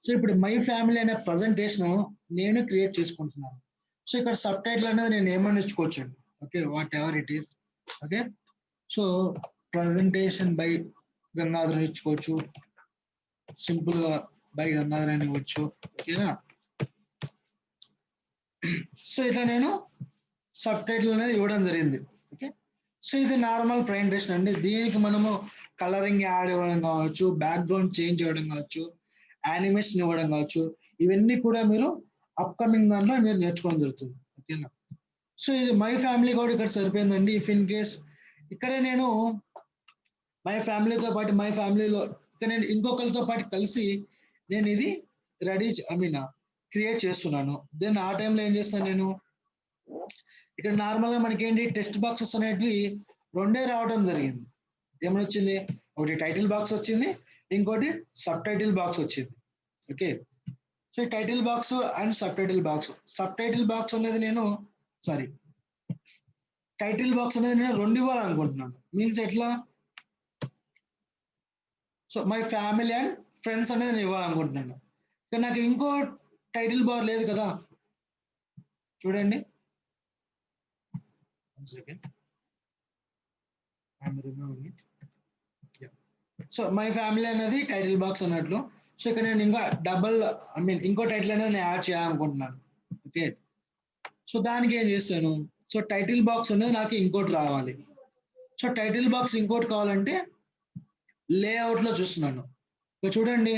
సో ఇప్పుడు మై ఫ్యామిలీ అనే ప్రజెంటేషన్ నేను క్రియేట్ చేసుకుంటున్నాను. సో ఇక్కడ సబ్ టైటిల్ అనేది నేను ఏమని ఇచ్చుకోవచ్చు? Okay, what ever it is. Okay. So presentation by Gangadhar ఇచ్చుకోవచ్చు, సింపుల్ గా బై గంగాధర్ అని ఇవ్వచ్చు. ఓకేనా? సో ఇట్లా నేను సబ్ టైటిల్ అనేది ఇవ్వడం జరిగింది. ఓకే. సో ఇది నార్మల్ ప్రజెంటేషన్ అండి. దీనికి మనము కలరింగ్ యాడ్ ఇవ్వడం కావచ్చు, బ్యాక్గ్రౌండ్ చేంజ్ అవ్వడం కావచ్చు, యానిమేషన్ ఇవ్వడం కావచ్చు, ఇవన్నీ కూడా మీరు అప్కమింగ్ దాంట్లో మీరు నేర్చుకోవడం జరుగుతుంది. ఓకేనా? సో ఇది మై ఫ్యామిలీ కూడా ఇక్కడ సరిపోయిందండి. ఇఫ్ ఇన్ కేస్ ఇక్కడే నేను మై ఫ్యామిలీతో పాటు మై ఫ్యామిలీలో ఇక్కడ నేను ఇంకొకరితో పాటు కలిసి నేను ఇది క్రియేట్ చేస్తున్నాను. దెన్ ఆ టైంలో ఏం చేస్తాను నేను? ఇక్కడ నార్మల్ గా మనకి ఏంటి టెక్స్ట్ బాక్సెస్ అనేటివి రెండే రావడం జరిగింది. ఏమని వచ్చింది? ఒకటి టైటిల్ బాక్స్ వచ్చింది, ఇంకోటి సబ్ టైటిల్ బాక్స్ వచ్చింది. Okay. So title box and sub title box అనేది నేను టైటిల్ బాక్స్ అనేది నేను రెండు ఇవ్వాలనుకుంటున్నాను. మీన్స్ ఎట్లా? So my family and friends అనేది నేను ఇవ్వాలనుకుంటున్నాను. కానీ నాకు ఇంకో టైటిల్ బార్ లేదు కదా. చూడండి, సో మై ఫ్యామిలీ అనేది టైటిల్ బాక్స్ అన్నట్లు. సో ఇక్కడ నేను ఇంకా ఇంకో టైటిల్ అనేది నేను యాడ్ చేయాలనుకుంటున్నాను. ఓకే. సో దానికి ఏం చేస్తాను? సో టైటిల్ బాక్స్ అనేది నాకు ఇంకోటి రావాలి. సో టైటిల్ బాక్స్ ఇంకోటి కావాలంటే లేఅవుట్ లో చూస్తున్నాను. ఇక్కడ చూడండి,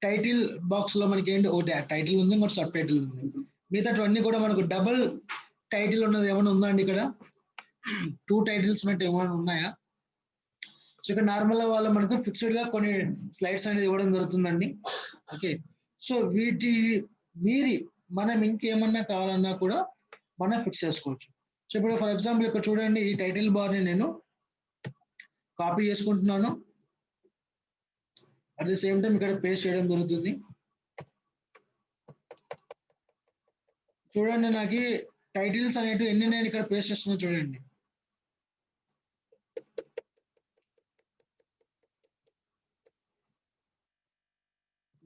టైటిల్ బాక్స్ లో మనకి ఏంటి? ఒకటి టైటిల్ ఉంది, ఇంకోటి సబ్ టైటిల్ ఉంది. మిగతావన్నీ కూడా మనకు డబుల్ టైటిల్ ఉన్నది ఏమైనా ఉందా అండి? ఇక్కడ 2 టైటిల్స్ ఉన్నట్టు ఏమైనా ఉన్నాయా? సో ఇక్కడ నార్మల్ గా వాళ్ళు మనకు ఫిక్స్డ్ గా కొన్ని స్లైడ్స్ అనేది ఇవ్వడం జరుగుతుందండి. ఓకే. సో వీటి మీరి మనం ఇంకేమన్నా కావాలన్నా కూడా మనం ఫిక్స్ చేసుకోవచ్చు. సో ఇప్పుడు ఫర్ ఎగ్జాంపుల్ ఇక్కడ చూడండి, ఈ టైటిల్ బార్ ని నేను కాపీ చేసుకుంటున్నాను. అట్ ది సేమ్ టైం ఇక్కడ పేస్ట్ చేయడం జరుగుతుంది. చూడండి, నాకు టైటిల్స్ అనేటివి ఎన్ని నేను ఇక్కడ పేస్ట్ చేస్తున్నా చూడండి.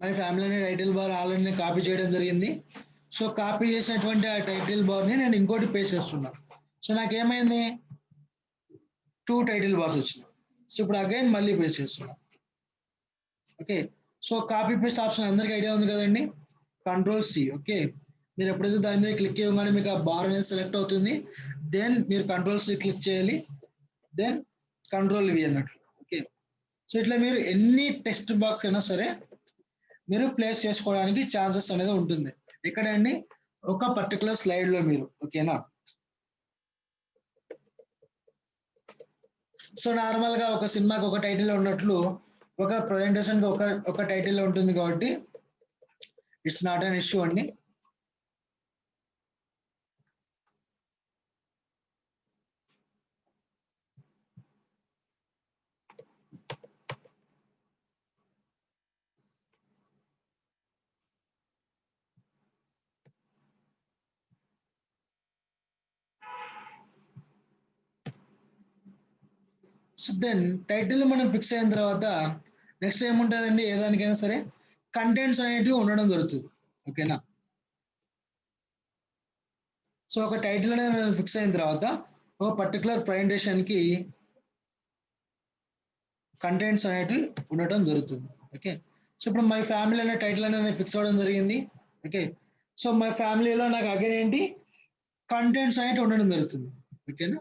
మై ఫ్యామిలీ అనే టైటిల్ బార్ ఆల్రెడీ కాపీ చేయడం జరిగింది. సో కాపీ చేసినటువంటి ఆ టైటిల్ బార్ ని నేను ఇంకోటి పేస్ట్ చేస్తున్నా. సో నాకేమైంది? 2 టైటిల్ బార్స్ వచ్చినాయి. సో ఇప్పుడు అగైన్ మళ్ళీ పేస్ట్ చేస్తున్నా. Okay. So copy paste option అందరికి ఐడియా ఉంది కదండి. Control C. ఓకే. మీరు ఎప్పుడైతే దాని మీద క్లిక్ చేయగానే మీకు ఆ బార్ అనేది సెలెక్ట్ అవుతుంది. దెన్ మీరు కంట్రోల్ సి క్లిక్ చేయాలి, దెన్ కంట్రోల్ వి అన్నట్లు. ఓకే. సో ఇట్లా మీరు ఎన్ని టెక్స్ట్ బాక్స్ అయినా సరే మీరు ప్లేస్ చేసుకోవడానికి ఛాన్సెస్ అనేది ఉంటుంది. ఎక్కడండి? ఒక పర్టికులర్ స్లైడ్ లో మీరు. ఓకేనా? సో నార్మల్ గా ఒక సినిమాకి ఒక టైటిల్ ఉన్నట్లు ఒక ప్రజెంటేషన్ కి ఒక టైటిల్ ఉంటుంది కాబట్టి ఇట్స్ నాట్ అన్ ఇష్యూ అండి. సో దెన్ టైటిల్ మనం ఫిక్స్ అయిన తర్వాత నెక్స్ట్ ఏముంటుందండి, ఏదానికైనా సరే కంటెంట్స్ అనేటివి ఉండడం జరుగుతుంది. ఓకేనా. సో ఒక టైటిల్ అనేది మనం ఫిక్స్ అయిన తర్వాత ఒక పర్టికులర్ ప్రజెంటేషన్కి కంటెంట్స్ అనేటివి ఉండటం జరుగుతుంది. ఓకే. సో ఇప్పుడు మై ఫ్యామిలీ అనే టైటిల్ అనేది ఫిక్స్ అవ్వడం జరిగింది. ఓకే. సో మై ఫ్యామిలీలో నాకు అగైన్ ఏంటి కంటెంట్స్ అనేవి ఉండడం జరుగుతుంది. ఓకేనా.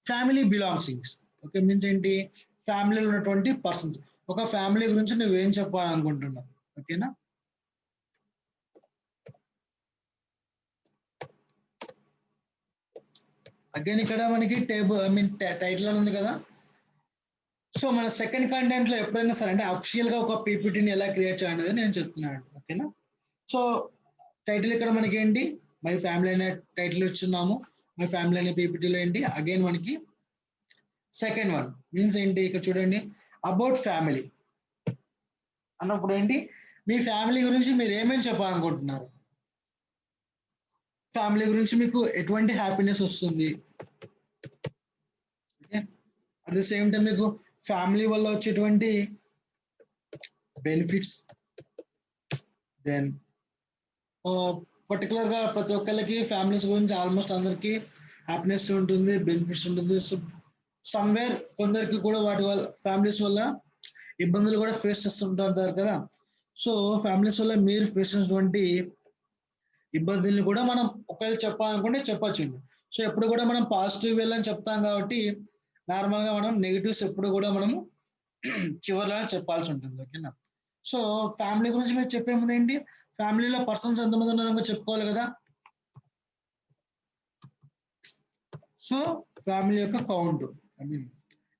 ఫ్యామిలీ బిలాంగ్సింగ్స్. ఓకే మీన్స్ ఏంటి, ఫ్యామిలీలో ఉన్నటువంటి పర్సన్స్. ఒక ఫ్యామిలీ గురించి నువ్వేం చెప్పాలనుకుంటున్నావు. ఓకేనా. అగైన్ ఇక్కడ మనకి టేబుల్ టైటిల్ అని ఉంది కదా. సో మన సెకండ్ కంటెంట్ లో ఎప్పుడైనా సరే అంటే అఫిషియల్ గా ఒక పీపీటీని ఎలా క్రియేట్ చేయాలనేది నేను చెప్తున్నాను. ఓకేనా. సో టైటిల్ ఇక్కడ మనకి ఏంటి, మై ఫ్యామిలీ అనే టైటిల్ ఇచ్చున్నాము. మై ఫ్యామిలీ అనే పీపీటీలో ఏంటి అగైన్ మనకి సెకండ్ వన్ మీన్స్ ఏంటి, ఇక్కడ చూడండి అబౌట్ ఫ్యామిలీ అన్నప్పుడు ఏంటి, మీ ఫ్యామిలీ గురించి మీరు ఏమేమి చెప్పాలనుకుంటున్నారు, ఫ్యామిలీ గురించి మీకు ఎటువంటి హ్యాపీనెస్ వస్తుంది. Okay. At the same time మీకు ఫ్యామిలీ వల్ల వచ్చేటువంటి బెనిఫిట్స్, దెన్ పర్టికులర్ గా ప్రతి ఒక్కరికి ఫ్యామిలీస్ గురించి ఆల్మోస్ట్ అందరికి హ్యాపీనెస్ ఉంటుంది, బెనిఫిట్స్ ఉంటుంది. సో సమ్వేర్ కొందరికి కూడా వాటి వల్ల ఫ్యామిలీస్ వల్ల ఇబ్బందులు కూడా ఫేస్ చేస్తుంటారు కదా. సో ఫ్యామిలీస్ వల్ల మీరు ఫేస్ చేసినటువంటి ఇబ్బందుల్ని కూడా మనం ఒకవేళ చెప్పాలనుకుంటే చెప్పచ్చు. సో ఎప్పుడు కూడా మనం పాజిటివ్ వెళ్ళని చెప్తాం కాబట్టి నార్మల్ గా మనం నెగిటివ్స్ ఎప్పుడు కూడా మనము చివరిలో చెప్పాల్సి ఉంటుంది. ఓకేనా. సో ఫ్యామిలీ గురించి మీరు చెప్పే ముందు ఏంటి, ఫ్యామిలీలో పర్సన్స్ ఎంతమంది ఉన్నారో చెప్పుకోవాలి కదా. సో ఫ్యామిలీ యొక్క కౌంట్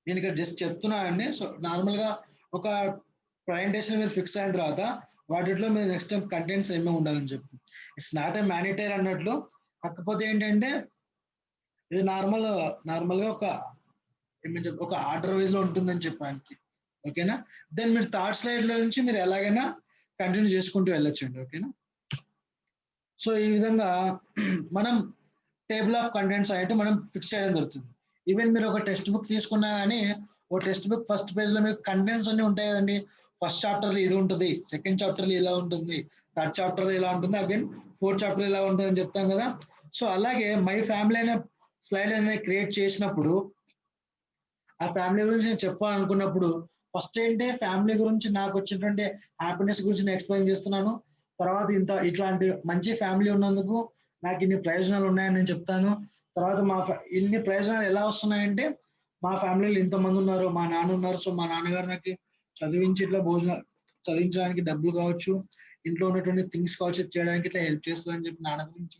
నేను ఇక్కడ జస్ట్ చెప్తున్నానండి. సో నార్మల్ గా ఒక ప్రజెంటేషన్ మీరు ఫిక్స్ అయిన తర్వాత వాటిలో మీరు నెక్స్ట్ టైం కంటెంట్స్ ఏమేమి ఉండాలని చెప్పి, ఇట్స్ నాట్ ఏ మ్యానిటరీ అన్నట్లు. కాకపోతే ఏంటంటే ఇది నార్మల్ గా ఒక ఆర్డర్ వైజ్ లో ఉంటుందని చెప్పడానికి. ఓకేనా. దెన్ మీరు థర్డ్ స్లైడ్ లో నుంచి మీరు ఎలాగైనా కంటిన్యూ చేసుకుంటూ వెళ్ళొచ్చండి. ఓకేనా. సో ఈ విధంగా మనం టేబుల్ ఆఫ్ కంటెంట్స్ అయితే మనం ఫిక్స్ చేయడం జరుగుతుంది. ఈవెన్ మీరు ఒక టెక్స్ట్ బుక్ తీసుకున్నా కానీ ఒక టెక్స్ట్ బుక్ ఫస్ట్ పేజ్ లో మీకు కంటెంట్స్ అన్ని ఉంటాయి కదండి. ఫస్ట్ చాప్టర్ ఇది ఉంటుంది, సెకండ్ చాప్టర్ ఇలా ఉంటుంది, థర్డ్ చాప్టర్ ఇలా ఉంటుంది, అగైన్ ఫోర్త్ చాప్టర్ ఇలా ఉంటుంది అని చెప్తాం కదా. సో అలాగే మై ఫ్యామిలీ అనే స్లైడ్ అనేది క్రియేట్ చేసినప్పుడు ఆ ఫ్యామిలీ గురించి నేను చెప్పాలనుకున్నప్పుడు ఫస్ట్ ఏంటి, ఫ్యామిలీ గురించి నాకు వచ్చినటువంటి హ్యాపీనెస్ గురించి నేను ఎక్స్ప్లెయిన్ చేస్తున్నాను. తర్వాత ఇట్లాంటి మంచి ఫ్యామిలీ ఉన్నందుకు నాకు ఇన్ని ప్రయోజనాలు ఉన్నాయని నేను చెప్తాను. తర్వాత ఇన్ని ప్రయోజనాలు ఎలా వస్తున్నాయంటే మా ఫ్యామిలీలో ఇంతమంది ఉన్నారు, మా నాన్న ఉన్నారు. సో మా నాన్నగారు నాకు చదివించి ఇట్లా చదివించడానికి డబ్బులు కావచ్చు, ఇంట్లో ఉన్నటువంటి థింగ్స్ కావచ్చు చేయడానికి ఇట్లా హెల్ప్ చేస్తారని చెప్పి నాన్న గురించి,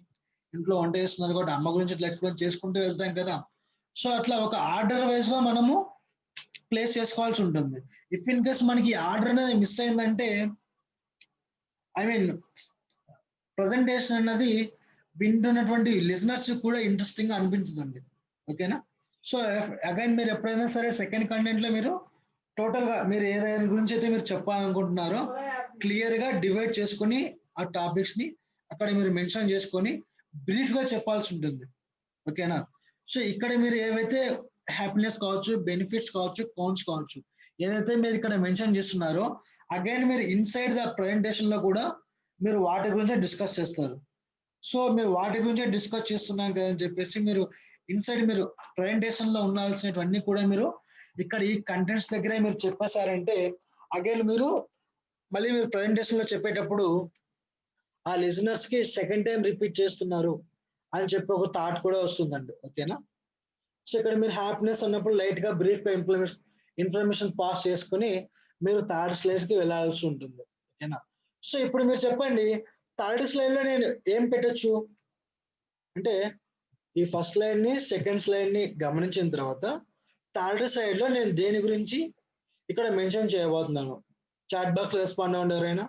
ఇంట్లో వంట చేస్తున్నారు కాబట్టి అమ్మ గురించి ఇట్లా ఎక్స్ప్లెయిన్ చేసుకుంటూ వెళ్తాం కదా. సో అట్లా ఒక ఆర్డర్ వైజ్ గా మనము ప్లేస్ చేసుకోవాల్సి ఉంటుంది. ఇఫ్ ఇన్ కేస్ మనకి ఆర్డర్ అనేది మిస్ అయిందంటే ప్రజెంటేషన్ అన్నది వింటున్నటువంటి లిజనర్స్ కూడా ఇంట్రెస్టింగ్ గా అనిపించదండి. ఓకేనా. సో అగైన్ మీరు ఎప్పుడైనా సరే సెకండ్ కంటెంట్ లో మీరు టోటల్ గా మీరు ఏదైనా గురించి అయితే మీరు చెప్పాలనుకుంటున్నారో క్లియర్ గా డివైడ్ చేసుకొని ఆ టాపిక్స్ ని అక్కడ మీరు మెన్షన్ చేసుకొని బ్రీఫ్ గా చెప్పాల్సి ఉంటుంది. ఓకేనా. సో ఇక్కడ మీరు ఏవైతే హ్యాపీనెస్ కావచ్చు, బెనిఫిట్స్ కావచ్చు, కౌంట్స్ కావచ్చు, ఏదైతే మీరు ఇక్కడ మెన్షన్ చేస్తున్నారో అగైన్ మీరు ఇన్సైడ్ ద ప్రజెంటేషన్ లో కూడా మీరు వాటి గురించే డిస్కస్ చేస్తారు. సో మీరు వాటి గురించే డిస్కస్ చేస్తున్నాం కదని చెప్పేసి మీరు ఇన్సైడ్ మీరు ప్రజెంటేషన్ లో ఉండాల్సినవన్నీ కూడా మీరు ఇక్కడ ఈ కంటెంట్స్ దగ్గరే మీరు చెప్పేశారంటే అగైన్ మళ్ళీ మీరు ప్రజెంటేషన్ లో చెప్పేటప్పుడు ఆ లిజనర్స్ కి సెకండ్ టైం రిపీట్ చేస్తున్నారు అని చెప్పి ఒక థాట్ కూడా వస్తుందండి. ఓకేనా. సో ఇక్కడ మీరు హ్యాపీనెస్ అన్నప్పుడు లైట్ గా బ్రీఫ్ గా ఇన్ఫర్మేషన్ పాస్ చేసుకుని మీరు థర్డ్ స్లైడ్ కి వెళ్ళాల్సి ఉంటుంది. ఓకేనా. సో ఇప్పుడు మీరు చెప్పండి, థర్డ్ స్లైడ్ లో నేను ఏం పెట్టొచ్చు అంటే ఈ ఫస్ట్ స్లైడ్ ని సెకండ్ స్లైడ్ ని గమనించిన తర్వాత థర్డ్ స్లైడ్ లో నేను దేని గురించి ఇక్కడ మెన్షన్ చేయబోతున్నాను. చాట్ బాక్స్ రెస్పాండ్ అవ్వండి ఎవరైనా.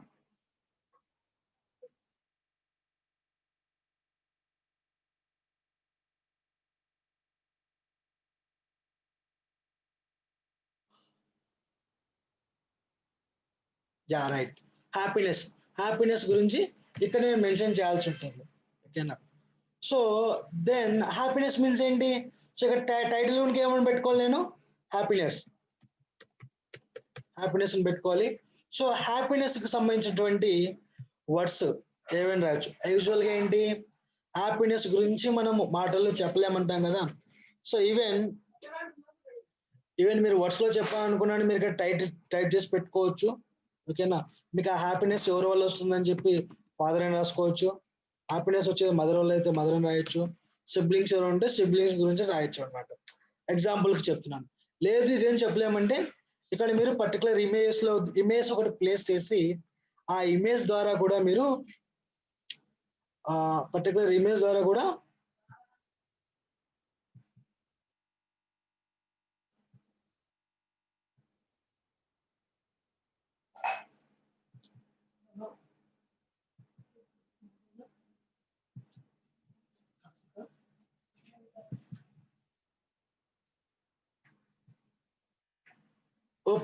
యా రైట్, హ్యాపీనెస్ గురించి ఇక్కడ నేను మెన్షన్ చేయాల్సి ఉంటుంది. ఓకేనా. సో దెన్ హ్యాపీనెస్ మీన్స్ ఏంటి, సో ఇక్కడ టైటిల్ గురించి ఏమని పెట్టుకోవాలి నేను, హ్యాపీనెస్ అని పెట్టుకోవాలి. సో హ్యాపీనెస్ కి సంబంధించినటువంటి వర్డ్స్ ఏమైనా రాయొచ్చు. యూజువల్ గా ఏంటి, హ్యాపీనెస్ గురించి మనం మాటల్లో చెప్పలేమంటాం కదా. సో ఈవెన్ మీరు వర్డ్స్ లో చెప్పాలనుకున్నాను, మీరు ఇక్కడ టైప్ చేసి పెట్టుకోవచ్చు. ఓకేనా, మీకు ఆ హ్యాపీనెస్ ఎవరి వల్ల వస్తుందని చెప్పి ఫాదర్ అని రాసుకోవచ్చు. హ్యాపీనెస్ వచ్చేది మదర్ వల్ల అయితే మదర్ అని రాయొచ్చు. సిబ్లింగ్స్ ఎవరు ఉంటే సిబ్లింగ్స్ గురించి రాయొచ్చు అనమాట. ఎగ్జాంపుల్ కి చెప్తున్నాను. లేదు ఇదేం చెప్పలేమంటే ఇక్కడ మీరు పర్టికులర్ ఇమేజ్ ఒకటి ప్లేస్ చేసి ఆ ఇమేజ్ ద్వారా కూడా మీరు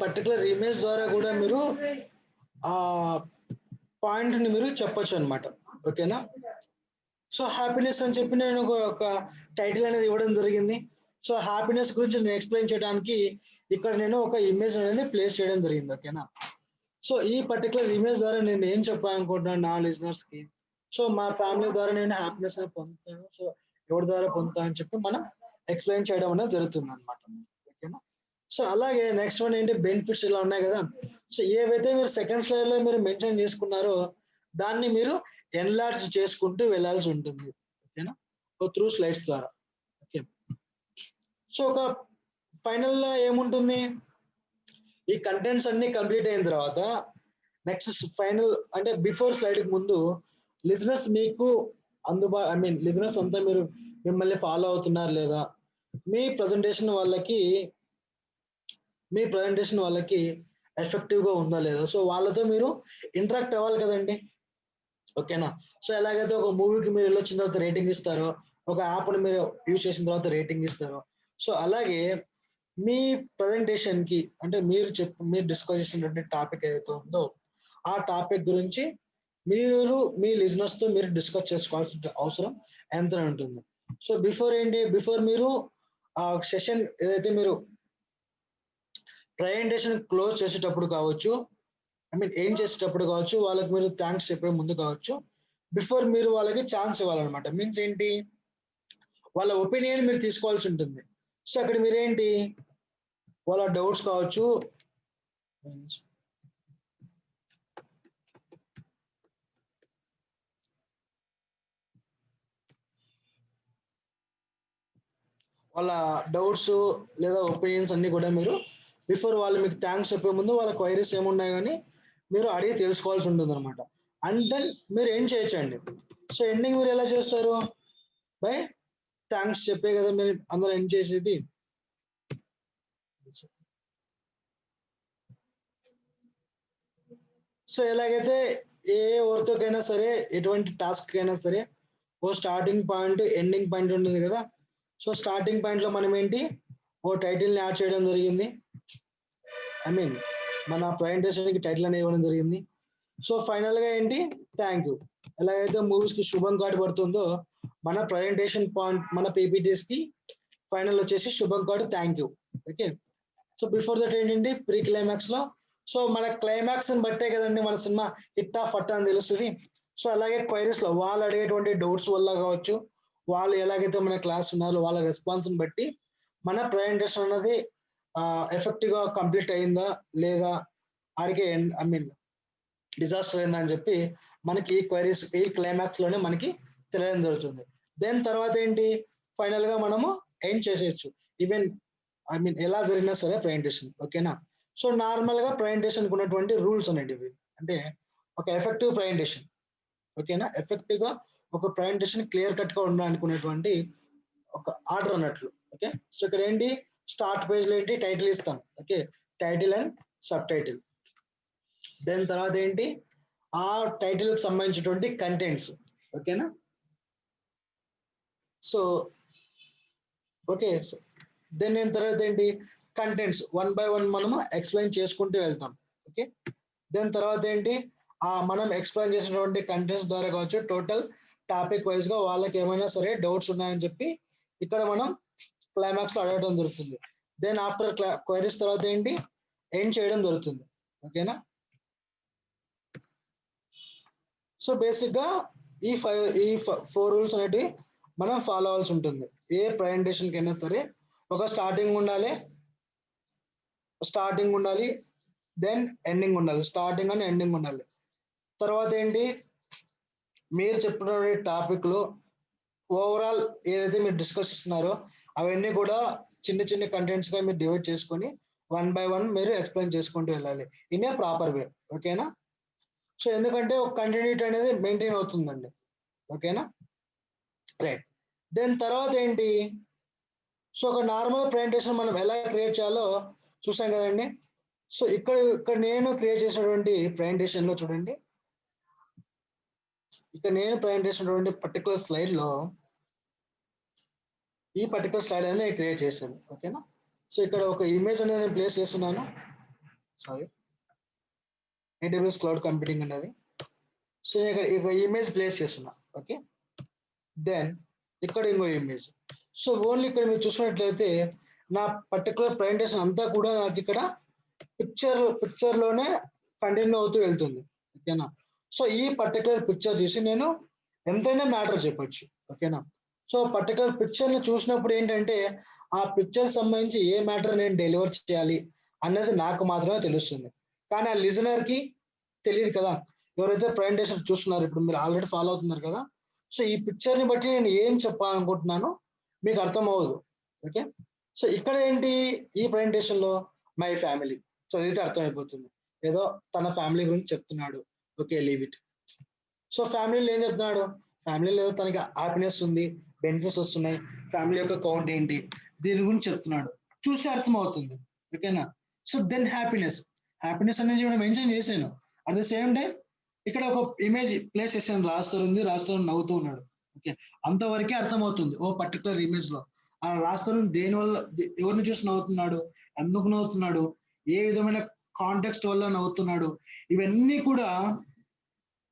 పర్టికులర్ ఇమేజ్ ద్వారా కూడా మీరు ఆ పాయింట్ ని మీరు చెప్పొచ్చు అనమాట. ఓకేనా, సో హ్యాపీనెస్ అని చెప్పి నేను ఒక టైటిల్ అనేది ఇవ్వడం జరిగింది. సో హ్యాపీనెస్ గురించి నేను ఎక్స్ప్లెయిన్ చేయడానికి ఇక్కడ నేను ఒక ఇమేజ్ అనేది ప్లేస్ చేయడం జరిగింది. ఓకేనా, సో ఈ పర్టికులర్ ఇమేజ్ ద్వారా నేను ఏం చెప్పాలనుకుంటున్నాను నా లిజనర్స్ కి, సో మా ఫ్యామిలీ ద్వారా నేను హ్యాపీనెస్ అనేది పొందుతాను, సో ఎవరి ద్వారా పొందుతా అని చెప్పి మనం ఎక్స్ప్లెయిన్ చేయడం అనేది జరుగుతుంది అనమాట. ఓకేనా, సో అలాగే నెక్స్ట్ వన్ ఏంటి, బెనిఫిట్స్ ఇలా ఉన్నాయి కదా. సో ఏవైతే మీరు సెకండ్ స్లైడ్ లో మీరు మెన్షన్ చేసుకున్నారో దాన్ని మీరు ఎన్లార్జ్ చేసుకుంటూ వెళ్ళాల్సి ఉంటుంది. ఓకేనా, త్రూ స్లైడ్స్ ద్వారా. ఓకే, సో ఒక ఫైనల్ లో ఏముంటుంది, ఈ కంటెంట్స్ అన్ని కంప్లీట్ అయిన తర్వాత నెక్స్ట్ ఫైనల్ అంటే బిఫోర్ స్లైడ్ కి ముందు లిజనర్స్ మీకు లిజనర్స్ అంతా మీరు మిమ్మల్ని ఫాలో అవుతున్నారు లేదా, మీ ప్రజెంటేషన్ వాళ్ళకి ఎఫెక్టివ్ గా ఉందా లేదా, సో వాళ్ళతో మీరు ఇంటరాక్ట్ అవ్వాలి కదండి. ఓకేనా, సో ఎలాగైతే ఒక మూవీకి మీరు వెళ్ళొచ్చిన తర్వాత రేటింగ్ ఇస్తారో, ఒక యాప్ని మీరు యూజ్ చేసిన తర్వాత రేటింగ్ ఇస్తారో, సో అలాగే మీ ప్రజెంటేషన్ కి అంటే మీరు డిస్కస్ చేసినటువంటి టాపిక్ ఏదైతే ఉందో ఆ టాపిక్ గురించి మీరు మీ లిజనర్స్ తో మీరు డిస్కస్ చేసుకోవాల్సిన అవసరం ఎంత ఉంటుంది. సో బిఫోర్ మీరు ఆ సెషన్ ఏదైతే మీరు ప్రజెంటేషన్ క్లోజ్ చేసేటప్పుడు కావచ్చు, ఏం చేసేటప్పుడు కావచ్చు, వాళ్ళకి మీరు థ్యాంక్స్ చెప్పే ముందు కావచ్చు, బిఫోర్ మీరు వాళ్ళకి ఛాన్స్ ఇవ్వాలన్నమాట. మీన్స్ ఏంటి, వాళ్ళ ఒపీనియన్ మీరు తీసుకోవాల్సి ఉంటుంది. సో అక్కడ మీరేంటి, వాళ్ళ డౌట్స్ కావచ్చు, వాళ్ళ డౌట్స్ లేదా ఒపీనియన్స్ అన్ని కూడా మీరు బిఫోర్ వాళ్ళు మీకు థ్యాంక్స్ చెప్పే ముందు వాళ్ళ క్వైరీస్ ఏమున్నాయి కానీ మీరు అడిగి తెలుసుకోవాల్సి ఉంటుంది అనమాట. అండ్ దెన్ మీరు ఏం చేయొచ్చండి, సో ఎండింగ్ మీరు ఎలా చేస్తారు, బై థ్యాంక్స్ చెప్పే కదా మీరు అందరూ ఎండ్ చేసేది. సో ఎలాగైతే ఏ వర్క్ అయినా సరే, ఎటువంటి టాస్క్ అయినా సరే ఓ స్టార్టింగ్ పాయింట్ ఎండింగ్ పాయింట్ ఉంటుంది కదా. సో స్టార్టింగ్ పాయింట్ లో మనం ఏంటి, ఓ టైటిల్ ని యాడ్ చేయడం జరిగింది, మన ప్రజెంటేషన్ కి టైటిల్ అనేది ఇవ్వడం జరిగింది. సో ఫైనల్ గా ఏంటి, థ్యాంక్ యూ. ఎలాగైతే మూవీస్ కి శుభం కార్డు పడుతుందో మన ప్రజెంటేషన్ పాయింట్ మన పీపీటీస్ కి ఫైనల్ వచ్చేసి శుభం card thank you. Okay, so before that ఏంటంటే ప్రీ క్లైమాక్స్ లో, సో మన క్లైమాక్స్ ని బట్టే కదండి మన సినిమా హిట్టా ఫట్టా అని తెలుస్తుంది. సో అలాగే క్వైరీస్ లో వాళ్ళు అడిగేటువంటి డౌట్స్ వల్ల కావచ్చు, వాళ్ళు ఎలాగైతే మన క్లాస్ ఉన్నారో వాళ్ళ రెస్పాన్స్ ని బట్టి మన ప్రజెంటేషన్ అనేది ఎఫెక్టివ్ గా కంప్లీట్ అయిందా లేదా, ఆడికే డిజాస్టర్ అయిందా అని చెప్పి మనకి ఈ క్వైరీస్ ఈ క్లైమాక్స్ లోనే మనకి తెలియడం జరుగుతుంది. దెన్ తర్వాత ఏంటి, ఫైనల్ గా మనము ఎండ్ చేసేయచ్చు ఈవెన్ ఎలా జరిగినా సరే ప్రజెంటేషన్. ఓకేనా, సో నార్మల్ గా ప్రజెంటేషన్ ఉన్నటువంటి రూల్స్ అనేటివి అంటే ఒక ఎఫెక్టివ్ ప్రజెంటేషన్. ఓకేనా, ఎఫెక్టివ్ గా ఒక ప్రజెంటేషన్ క్లియర్ కట్ గా ఉండాలనుకునేటువంటి ఒక ఆర్డర్ అన్నట్లు. ఓకే, సో ఇక్కడ ఏంటి, స్టార్ట్ పేజ్ లో ఏంటి టైటిల్ ఇస్తాం. Okay, title and subtitle. Then తర్వాత ఏంటి, ఆ టైటిల్ కి సంబంధించినటువంటి కంటెంట్స్. ఓకేనా, సో ఓకే, దెన్ తర్వాత ఏంటి, కంటెంట్స్ వన్ బై వన్ మనము ఎక్స్ప్లెయిన్ చేసుకుంటూ వెళ్తాం. ఓకే, దెన్ తర్వాత ఏంటి, మనం ఎక్స్ప్లెయిన్ చేసినటువంటి కంటెంట్స్ ద్వారా కావచ్చు టోటల్ టాపిక్ వైజ్ గా వాళ్ళకి ఏమైనా సరే డౌట్స్ ఉన్నాయని చెప్పి ఇక్కడ మనం క్లైమాక్స్ లో అడగడం జరుగుతుంది. దెన్ ఆఫ్టర్ క్వైరీస్ తర్వాత ఏంటి ఎండ్ చేయడం జరుగుతుంది. ఓకేనా? సో బేసిక్ గా ఈ 4 రూల్స్ అనేటివి మనం ఫాలో అవ్వాల్సి ఉంటుంది. ఏ ప్రజెంటేషన్ కైనా సరే ఒక స్టార్టింగ్ ఉండాలి, దెన్ ఎండింగ్ ఉండాలి, స్టార్టింగ్ అండ్ ఎండింగ్ ఉండాలి. తర్వాత ఏంటి, మీరు చెప్పిన టాపిక్ లో ఓవరాల్ ఏదైతే మీరు డిస్కస్ చేస్తున్నారో అవన్నీ కూడా చిన్న చిన్న కంటెంట్స్ గా మీరు డివైడ్ చేసుకొని 1 by 1 మీరు ఎక్స్ప్లెయిన్ చేసుకుంటూ వెళ్ళాలి ఇన్ ఏ ప్రాపర్ వే. ఓకేనా? సో ఎందుకంటే ఒక కంటిన్యూటీ అనేది మెయింటైన్ అవుతుందండి. ఓకేనా? రైట్. దెన్ తర్వాత ఏంటి, సో ఒక నార్మల్ ప్రెజెంటేషన్ మనం ఎలా క్రియేట్ చేయాలో చూసాం కదండి. సో ఇక్కడ నేను క్రియేట్ చేసినటువంటి ప్రెజెంటేషన్ లో చూడండి, ఇక్కడ నేను ప్రెజెంటేషన్ పర్టికులర్ స్లైడ్ లో ఈ పర్టికులర్ స్లైడ్ అనేది క్రియేట్ చేశాను. ఓకేనా? సో ఇక్కడ ఒక ఇమేజ్ అనేది నేను ప్లేస్ చేస్తున్నాను. సారీ, AWS క్లౌడ్ కంప్యూటింగ్ అనేది. సో ఇక్కడ ఇమేజ్ ప్లేస్ చేస్తున్నా. ఓకే, దెన్ ఇక్కడ ఇంకో ఇమేజ్. సో ఓన్లీ ఇక్కడ మీరు చూసినట్లయితే నా పర్టికులర్ ప్రెజెంటేషన్ అంతా కూడా నాకు ఇక్కడ పిక్చర్ లోనే కంటిన్యూ అవుతూ వెళ్తుంది. ఓకేనా? సో ఈ పర్టికులర్ పిక్చర్ చూసి నేను ఎంతైనా మ్యాటర్ చెప్పొచ్చు. ఓకేనా? సో పర్టికులర్ పిక్చర్ ని చూసినప్పుడు ఏంటంటే ఆ పిక్చర్ సంబంధించి ఏ మ్యాటర్ నేను డెలివర్ చేయాలి అన్నది నాకు మాత్రమే తెలుస్తుంది. కానీ ఆ లిజనర్ కి తెలియదు కదా. ఎవరైతే ప్రెజెంటేషన్ చూస్తున్నారు, ఇప్పుడు మీరు ఆల్రెడీ ఫాలో అవుతున్నారు కదా, సో ఈ పిక్చర్ ని బట్టి నేను ఏం చెప్పాలనుకుంటున్నాను మీకు అర్థం అవ్వదు. ఓకే, సో ఇక్కడ ఏంటి, ఈ ప్రెజెంటేషన్ లో మై ఫ్యామిలీ చదివితే అర్థమైపోతుంది, ఏదో తన ఫ్యామిలీ గురించి చెప్తున్నాడు. Okay, leave it. సో ఫ్యామిలీలో ఏం చెప్తున్నాడు, ఫ్యామిలీలో ఏదో తనకి హ్యాపీనెస్ ఉంది, బెనిఫిట్స్ వస్తున్నాయి, ఫ్యామిలీ యొక్క కౌంట్ ఏంటి, దీని గురించి చెప్తున్నాడు, చూస్తే అర్థం అవుతుంది. ఓకేనా? సో దెన్ హ్యాపీనెస్ అనేది కూడా మెన్షన్ చేశాను. అట్ ద సేమ్ టైం ఇక్కడ ఒక ఇమేజ్ ప్లేస్ చేశాను, రాస్తారు నవ్వుతూ ఉన్నాడు. ఓకే, అంతవరకే అర్థమవుతుంది ఓ పర్టికులర్ ఇమేజ్ లో. ఆ రాస్తారు దేని వల్ల, ఎవరిని చూసి నవ్వుతున్నాడు, ఎందుకు నవ్వుతున్నాడు, ఏ విధమైన కాంటెక్స్ట్ వల్ల నవ్వుతున్నాడు, ఇవన్నీ కూడా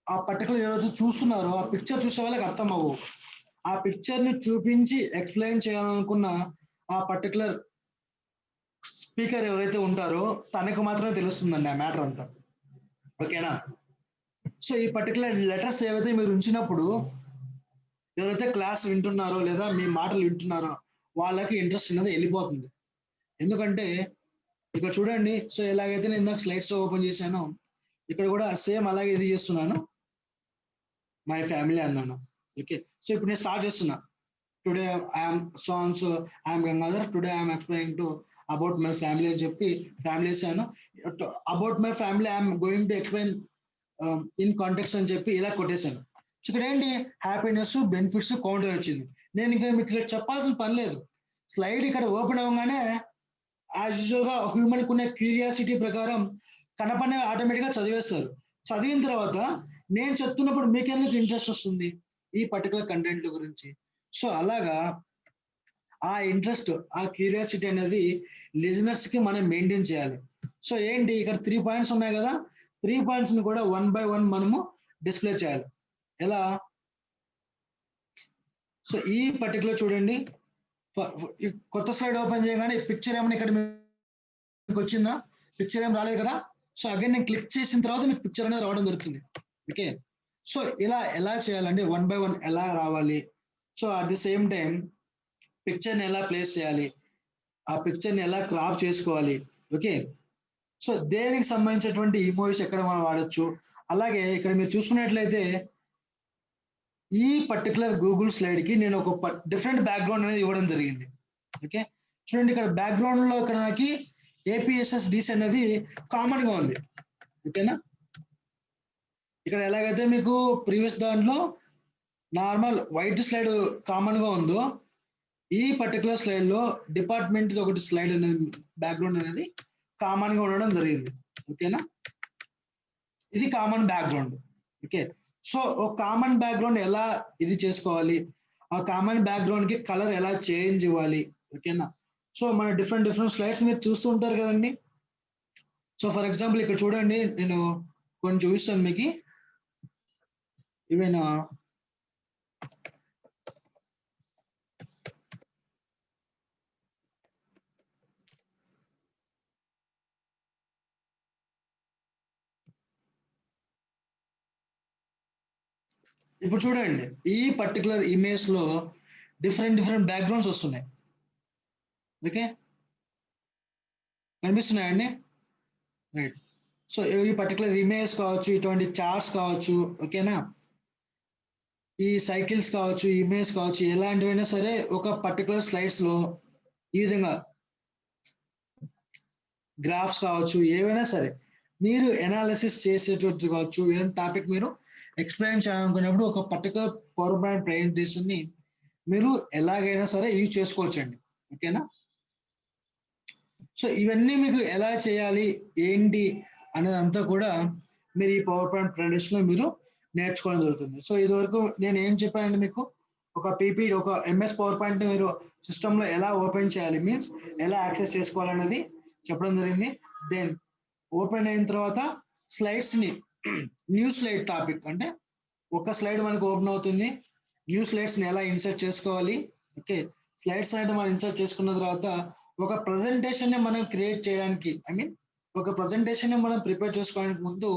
ఆ పర్టికులర్ ఎవరైతే చూస్తున్నారో ఆ పిక్చర్ చూసే వాళ్ళకి అర్థం అవ్వవు. ఆ పిక్చర్ ని చూపించి ఎక్స్ప్లెయిన్ చేయాలనుకున్న ఆ పర్టికులర్ స్పీకర్ ఎవరైతే ఉంటారో తనకు మాత్రమే తెలుస్తుందండి ఆ మ్యాటర్ అంతా. ఓకేనా? సో ఈ పర్టికులర్ లెటర్స్ ఏవైతే మీరు ఉంచినప్పుడు ఎవరైతే క్లాస్ వింటున్నారో లేదా మీ మాటలు వింటున్నారో వాళ్ళకి ఇంట్రెస్ట్ అనేది వెళ్ళిపోతుంది. ఎందుకంటే ఇక్కడ చూడండి, సో ఎలాగైతే నేను ఇందాక స్లైడ్స్ ఓపెన్ చేశానో ఇక్కడ కూడా సేమ్ అలాగే ఇది చేస్తున్నాను, మై ఫ్యామిలీ అన్నాను. ఓకే, సో ఇప్పుడు నేను స్టార్ట్ చేస్తున్నా. Today I'm I'm Gangadhar, today I'm explaining to about my family అని చెప్పి ఫ్యామిలీ వేసాను. About my family I'm going to explain in context అని చెప్పి ఇలా కొట్టేశాను. సో ఇక్కడ ఏంటి, హ్యాపీనెస్, బెనిఫిట్స్, కౌంటర్ వచ్చింది. నేను ఇంకా మీకు ఇక్కడ చెప్పాల్సిన పని లేదు. స్లైడ్ ఇక్కడ ఓపెన్ అవ్వగానే యాజ్ యూజువల్ గా హ్యూమన్ కు ఉన్న క్యూరియాసిటీ ప్రకారం కనపడిన ఆటోమేటిక్ గా చదివేస్తారు. చదివిన తర్వాత నేను చెప్తున్నప్పుడు మీకెందుకు ఇంట్రెస్ట్ వస్తుంది ఈ పర్టికులర్ కంటెంట్ గురించి. సో అలాగా ఆ ఇంట్రెస్ట్, ఆ క్యూరియాసిటీ అనేది లిజనర్స్ కి మనం మెయింటైన్ చేయాలి. సో ఏంటి, ఇక్కడ 3 పాయింట్స్ ఉన్నాయి కదా, 3 పాయింట్స్ ని కూడా 1 by 1 మనము డిస్ప్లే చేయాలి. ఎలా, సో ఈ పర్టికులర్ చూడండి, కొత్త స్లైడ్ ఓపెన్ చేయగానే పిక్చర్ ఏమైనా ఇక్కడ మీకు వచ్చిందా, పిక్చర్ ఏం రాలేదు కదా. సో అగైన్ నేను క్లిక్ చేసిన తర్వాత మీకు పిక్చర్ అనేది రావడం జరుగుతుంది. ఓకే, సో ఇలా ఎలా చేయాలంటే 1 by 1 ఎలా రావాలి. So at the same time పిక్చర్ని ఎలా ప్లేస్ చేయాలి, ఆ పిక్చర్ని ఎలా క్రాప్ చేసుకోవాలి. ఓకే, సో దేనికి సంబంధించినటువంటి ఇమోజీస్ ఎక్కడ మనం వాడచ్చు. అలాగే ఇక్కడ మీరు చూసుకున్నట్లయితే ఈ పర్టికులర్ గూగుల్ స్లైడ్ కి నేను ఒక డిఫరెంట్ బ్యాక్గ్రౌండ్ అనేది ఇవ్వడం జరిగింది. ఓకే, చూడండి ఇక్కడ బ్యాక్గ్రౌండ్ లో ఇక్కడ నాకు APSS అనేది కామన్ గా ఉంది. ఓకేనా, ఇక్కడ ఎలాగైతే మీకు ప్రీవియస్ దాంట్లో నార్మల్ వైట్ స్లైడ్ కామన్ గా ఉందో ఈ పర్టికులర్ స్లైడ్ లో డిపార్ట్మెంట్ ఒకటి స్లైడ్ అనేది బ్యాక్గ్రౌండ్ అనేది కామన్ గా ఉండడం జరిగింది. ఓకేనా, ఇది కామన్ బ్యాక్గ్రౌండ్. ఓకే, సో ఒక కామన్ బ్యాక్గ్రౌండ్ ఎలా ఇది చేసుకోవాలి, ఆ కామన్ బ్యాక్గ్రౌండ్ కి కలర్ ఎలా చేంజ్ ఇవ్వాలి. ఓకేనా, సో మన డిఫరెంట్ స్లైడ్స్ మీరు చూస్తూ ఉంటారు కదండి. సో ఫర్ ఎగ్జాంపుల్ ఇక్కడ చూడండి, నేను కొన్ని చూపిస్తాను మీకు. ఈవెన్ ఇప్పుడు చూడండి ఈ పర్టికులర్ ఇమేజ్ లో డిఫరెంట్ బ్యాక్గ్రౌండ్స్ వస్తున్నాయి. ఓకే, కనిపిస్తున్నాయండి? రైట్. సో ఈ పర్టికులర్ ఇమేజ్ కావచ్చు, ఇటువంటి చార్ట్స్ కావచ్చు, ఓకేనా, ఈ సైకిల్స్ కావచ్చు, ఇమేజ్ కావచ్చు, ఎలాంటివైనా సరే ఒక పర్టికులర్ స్లైడ్స్ లో ఈ విధంగా గ్రాఫ్స్ కావచ్చు, ఏవైనా సరే మీరు ఎనాలిసిస్ చేసేటట్టు కావచ్చు, ఏదైనా టాపిక్ మీరు ఎక్స్ప్లెయిన్ చేయాలనుకున్నప్పుడు ఒక పర్టికులర్ పవర్ పాయింట్ ప్రెజెంటేషన్ ని మీరు ఎలాగైనా సరే యూజ్ చేసుకోవచ్చండి. ఓకేనా? సో ఇవన్నీ మీకు ఎలా చేయాలి ఏంటి అనేదంతా కూడా మీరు ఈ పవర్ పాయింట్ ప్రెజెంటేషన్ లో మీరు నేర్చుకోవడం జరుగుతుంది. సో ఇది వరకు నేను ఏం చెప్పానండి మీకు, ఒక పీపీ ఒక ఎంఎస్ పవర్ పాయింట్ ని మీరు సిస్టమ్ లో ఎలా ఓపెన్ చేయాలి, మీన్స్ ఎలా యాక్సెస్ చేసుకోవాలనేది చెప్పడం జరిగింది. దెన్ ఓపెన్ అయిన తర్వాత స్లైడ్స్ ని న్యూ స్లైడ్ టాపిక్ అంటే ఒక స్లైడ్ మనకు ఓపెన్ అవుతుంది, న్యూ స్లైడ్స్ ని ఎలా ఇన్సర్ట్ చేసుకోవాలి. ఓకే, స్లైడ్స్ అనేది మనం ఇన్సర్ట్ చేసుకున్న తర్వాత ఒక ప్రజెంటేషన్ ని మనం క్రియేట్ చేయడానికి, ఐ మీన్ ఒక ప్రజెంటేషన్ ని మనం ప్రిపేర్ చేసుకోవడానికి ముందు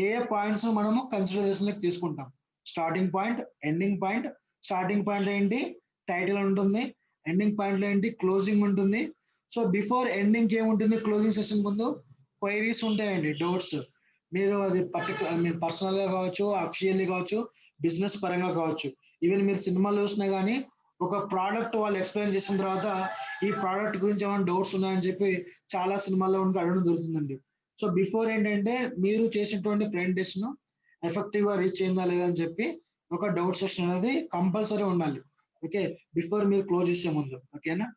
ఏ పాయింట్స్ మనము కన్సిడరేషన్ లోకి తీసుకుంటాం. Starting point, ending point. Starting point ఏంటి, టైటిల్ ఉంటుంది. ఎండింగ్ పాయింట్ లో ఏంటి, క్లోజింగ్ ఉంటుంది. సో బిఫోర్ ఎండింగ్ ఏముంటుంది, క్లోజింగ్ సెషన్ ముందు క్వైరీస్ ఉంటాయండి, డౌట్స్. మీరు అది పర్టికులర్ మీరు పర్సనల్ గా కావచ్చు, అఫిషియల్లీ కావచ్చు, బిజినెస్ పరంగా కావచ్చు. ఈవెన్ మీరు సినిమాలు చూసినా కానీ ఒక ప్రోడక్ట్ వాళ్ళు ఎక్స్ప్లెయిన్ చేసిన తర్వాత ఈ ప్రోడక్ట్ గురించి ఏమైనా డౌట్స్ ఉన్నాయని చెప్పి చాలా సినిమాల్లో ఉండి అడగడం జరుగుతుందండి. సో బిఫోర్ ఏంటంటే మీరు చేసినటువంటి ప్రెజెంటేషన్ ఎఫెక్టివ్ గా రీచ్ అయిందా లేదని చెప్పి ఒక డౌట్ సెషన్ అనేది కంపల్సరీ ఉండాలి. ఓకే, బిఫోర్ మీరు క్లోజ్ చేసే ముందు. ఓకేనా?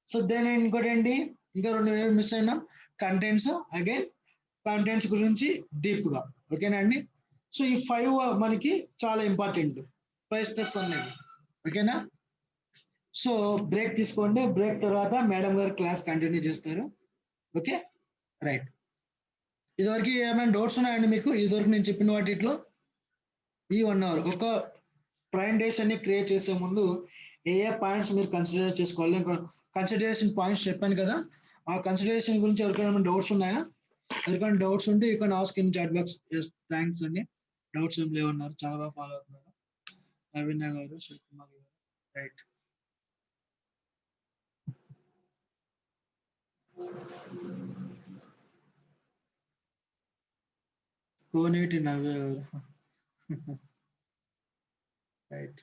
సో దెన్ ఇంకోటి ఏంటి, ఇంకా రెండు మిస్ అయినా కంటెంట్స్. అగైన్ కంటెంట్స్ గురించి డీప్ గా. ఓకేనా అండి? సో ఈ 5 మనకి చాలా ఇంపార్టెంట్ 5 స్టెప్స్ అనేవి. ఓకేనా? సో బ్రేక్ తీసుకోండి, బ్రేక్ తర్వాత మేడం గారు క్లాస్ కంటిన్యూ చేస్తారు. Okay, right. ఇదివరకు ఏమైనా డౌట్స్ ఉన్నాయండి మీకు ఇదివరకు నేను చెప్పిన వాటిలో? ఈ 1 అవర్ ఒక ప్రెజెంటేషన్ ని క్రియేట్ చేసే ముందు ఏ ఏ పాయింట్స్ మీరు కన్సిడర్ చేసుకోవాలి, కన్సిడరేషన్ పాయింట్స్ చెప్పాను కదా, ఆ కన్సిడరేషన్ గురించి ఎవరికైనా డౌట్స్ ఉన్నాయా? ఎవరికైనా డౌట్స్ ఉంటే you can ask in chat box. Thanks అండి, డౌట్స్ ఏం లేవన్నారు, చాలా బాగా ఫాలో అవుతున్నారు. నవీన గారు, శివకుమార్ గారు, రైట్. కోనేటి నవ్య గారు, రైట్.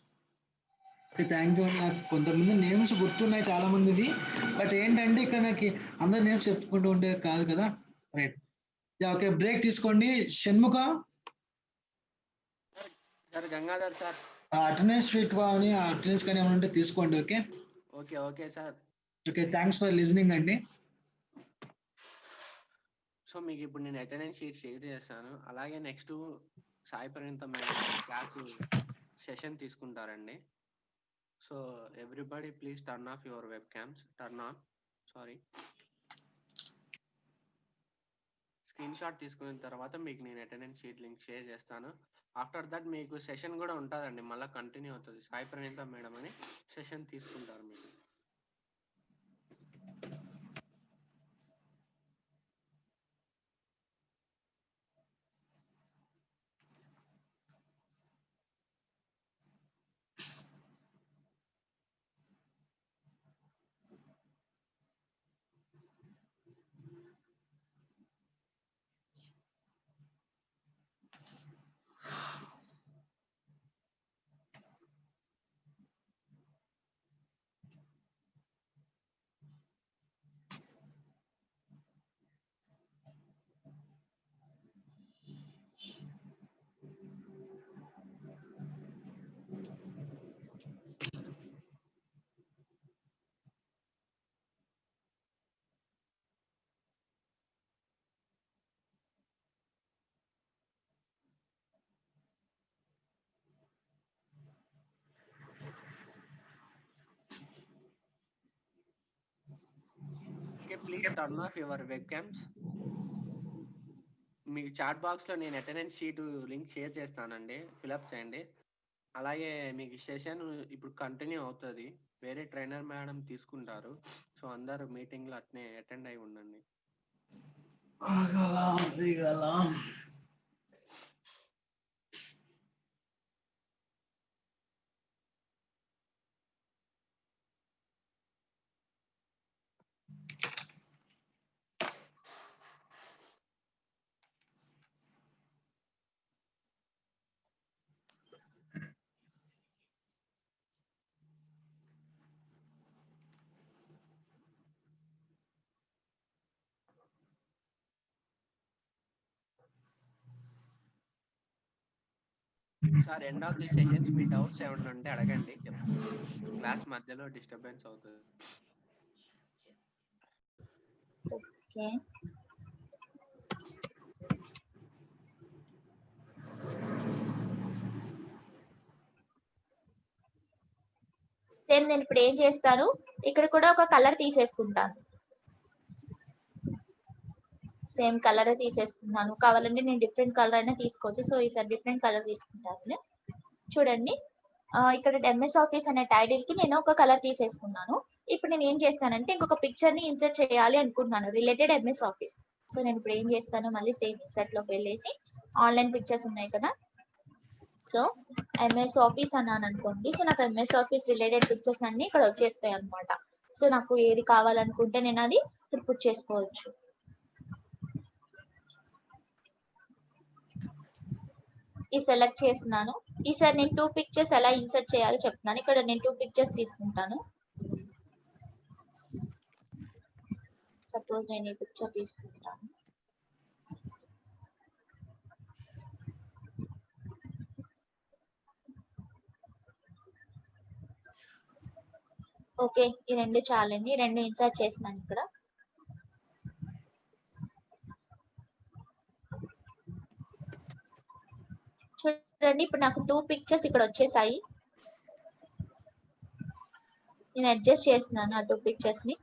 Thank you. నాకు కొంతమంది నేమ్స్ గుర్తున్నాయి చాలా మందిది, బట్ ఏంటంటే ఇక్కడ నాకు అందరి నేమ్స్ చెప్పుకుంటూ ఉంటే కాదు కదా. రైట్. ఓకే, బ్రేక్ తీసుకోండి. Shanmukha, sir Gangadhar sir. Attendance sheet కానీ అటెండెన్స్ కానీ ఏమైనా ఉంటే తీసుకోండి. Okay, okay okay sir. Okay, thanks for listening అండి. సో మీకు ఇప్పుడు నేను అటెండెన్స్ షీట్ షేర్ చేస్తాను. అలాగే next Sai Parinita madam class session తీసుకుంటారండి. So everybody please turn off your web cams. Turn on. Sorry. Screen shot తీసుకున్న తర్వాత మీకు నేను అటెండెన్స్ షీట్ లింక్ షేర్ చేస్తాను. ఆఫ్టర్ దట్ మీకు సెషన్ కూడా ఉంటుందండి, మళ్ళీ కంటిన్యూ అవుతుంది. సాయి ప్రణీత మేడం అని సెషన్ తీసుకుంటారు మీకు. Okay, please turn off your web cams. మీకు చాట్ బాక్స్లో నేను అటెండెన్స్ షీట్ లింక్ షేర్ చేస్తానండి, ఫిలప్ చేయండి. అలాగే మీకు సెషన్ ఇప్పుడు కంటిన్యూ అవుతుంది, వేరే ట్రైనర్ మేడం తీసుకుంటారు. సో అందరూ మీటింగ్లో అట్నే అటెండ్ అయి ఉండండి. Sir end of the sessions me doubts ఏమైనా ఉంటే అడగండి, చెప్తాను. క్లాస్ మధ్యలో డిస్టర్బెన్స్ అవుతుంది. ఓకే, సేమ్ నేను ఇప్పుడు ఏం చేస్తాను, ఇక్కడ కూడా ఒక కలర్ తీసేసుకుంటాను. సేమ్ కలర్ తీసేసుకున్నాను. కావాలంటే నేను డిఫరెంట్ కలర్ అయినా తీసుకోవచ్చు. సో ఈసారి డిఫరెంట్ కలర్ తీసుకుంటాను. చూడండి, ఇక్కడ ఎంఎస్ ఆఫీస్ అనే టైటిల్ కి నేను ఒక కలర్ తీసేసుకున్నాను. ఇప్పుడు నేను ఏం చేస్తానంటే ఇంకొక పిక్చర్ ని ఇన్సర్ట్ చేయాలి అనుకుంటున్నాను రిలేటెడ్ ఎంఎస్ ఆఫీస్. సో నేను ఇప్పుడు ఏం చేస్తాను, మళ్ళీ సేమ్ ఇన్సర్ట్ లోకి వెళ్ళేసి ఆన్లైన్ పిక్చర్స్ ఉన్నాయి కదా, సో ఎంఎస్ ఆఫీస్ అన్నాను అనుకోండి. సో నాకు ఎంఎస్ ఆఫీస్ రిలేటెడ్ పిక్చర్స్ అన్ని ఇక్కడ వచ్చేస్తాయి అనమాట. సో నాకు ఏది కావాలనుకుంటే నేను అది ఇక్కడ పుట్ చేసుకోవచ్చు. ఈ సెలెక్ట్ చేస్తున్నాను. ఈసారి నేను 2 పిక్చర్స్ ఎలా ఇన్సర్ట్ చేయాలో చెప్తున్నాను. ఇక్కడ నేను 2 పిక్చర్స్ తీసుకుంటాను. సపోజ్ నేను ఈ పిక్చర్ తీసుకుంటాను. ఓకే, ఈ 2 చాలండి. 2 ఇన్సర్ట్ చేస్తున్నాను ఇక్కడ. చూడండి, ఇప్పుడు నాకు 2 పిక్చర్స్ ఇక్కడ వచ్చేసాయి. నేను అడ్జస్ట్ చేస్తున్నాను ఆ 2 పిక్చర్స్ ని.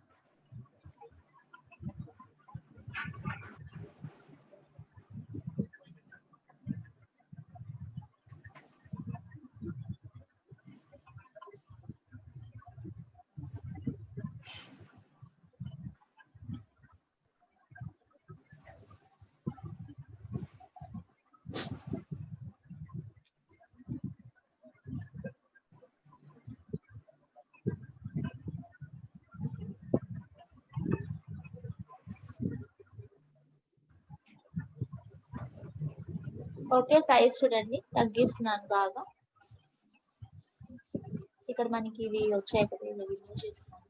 ఓకే, సైజ్ చూడండి తగ్గిస్తున్నాను బాగా. ఇక్కడ మనకి ఇవి వచ్చాయి కదా, ఇవి రిమూవ్ చేస్తున్నాను.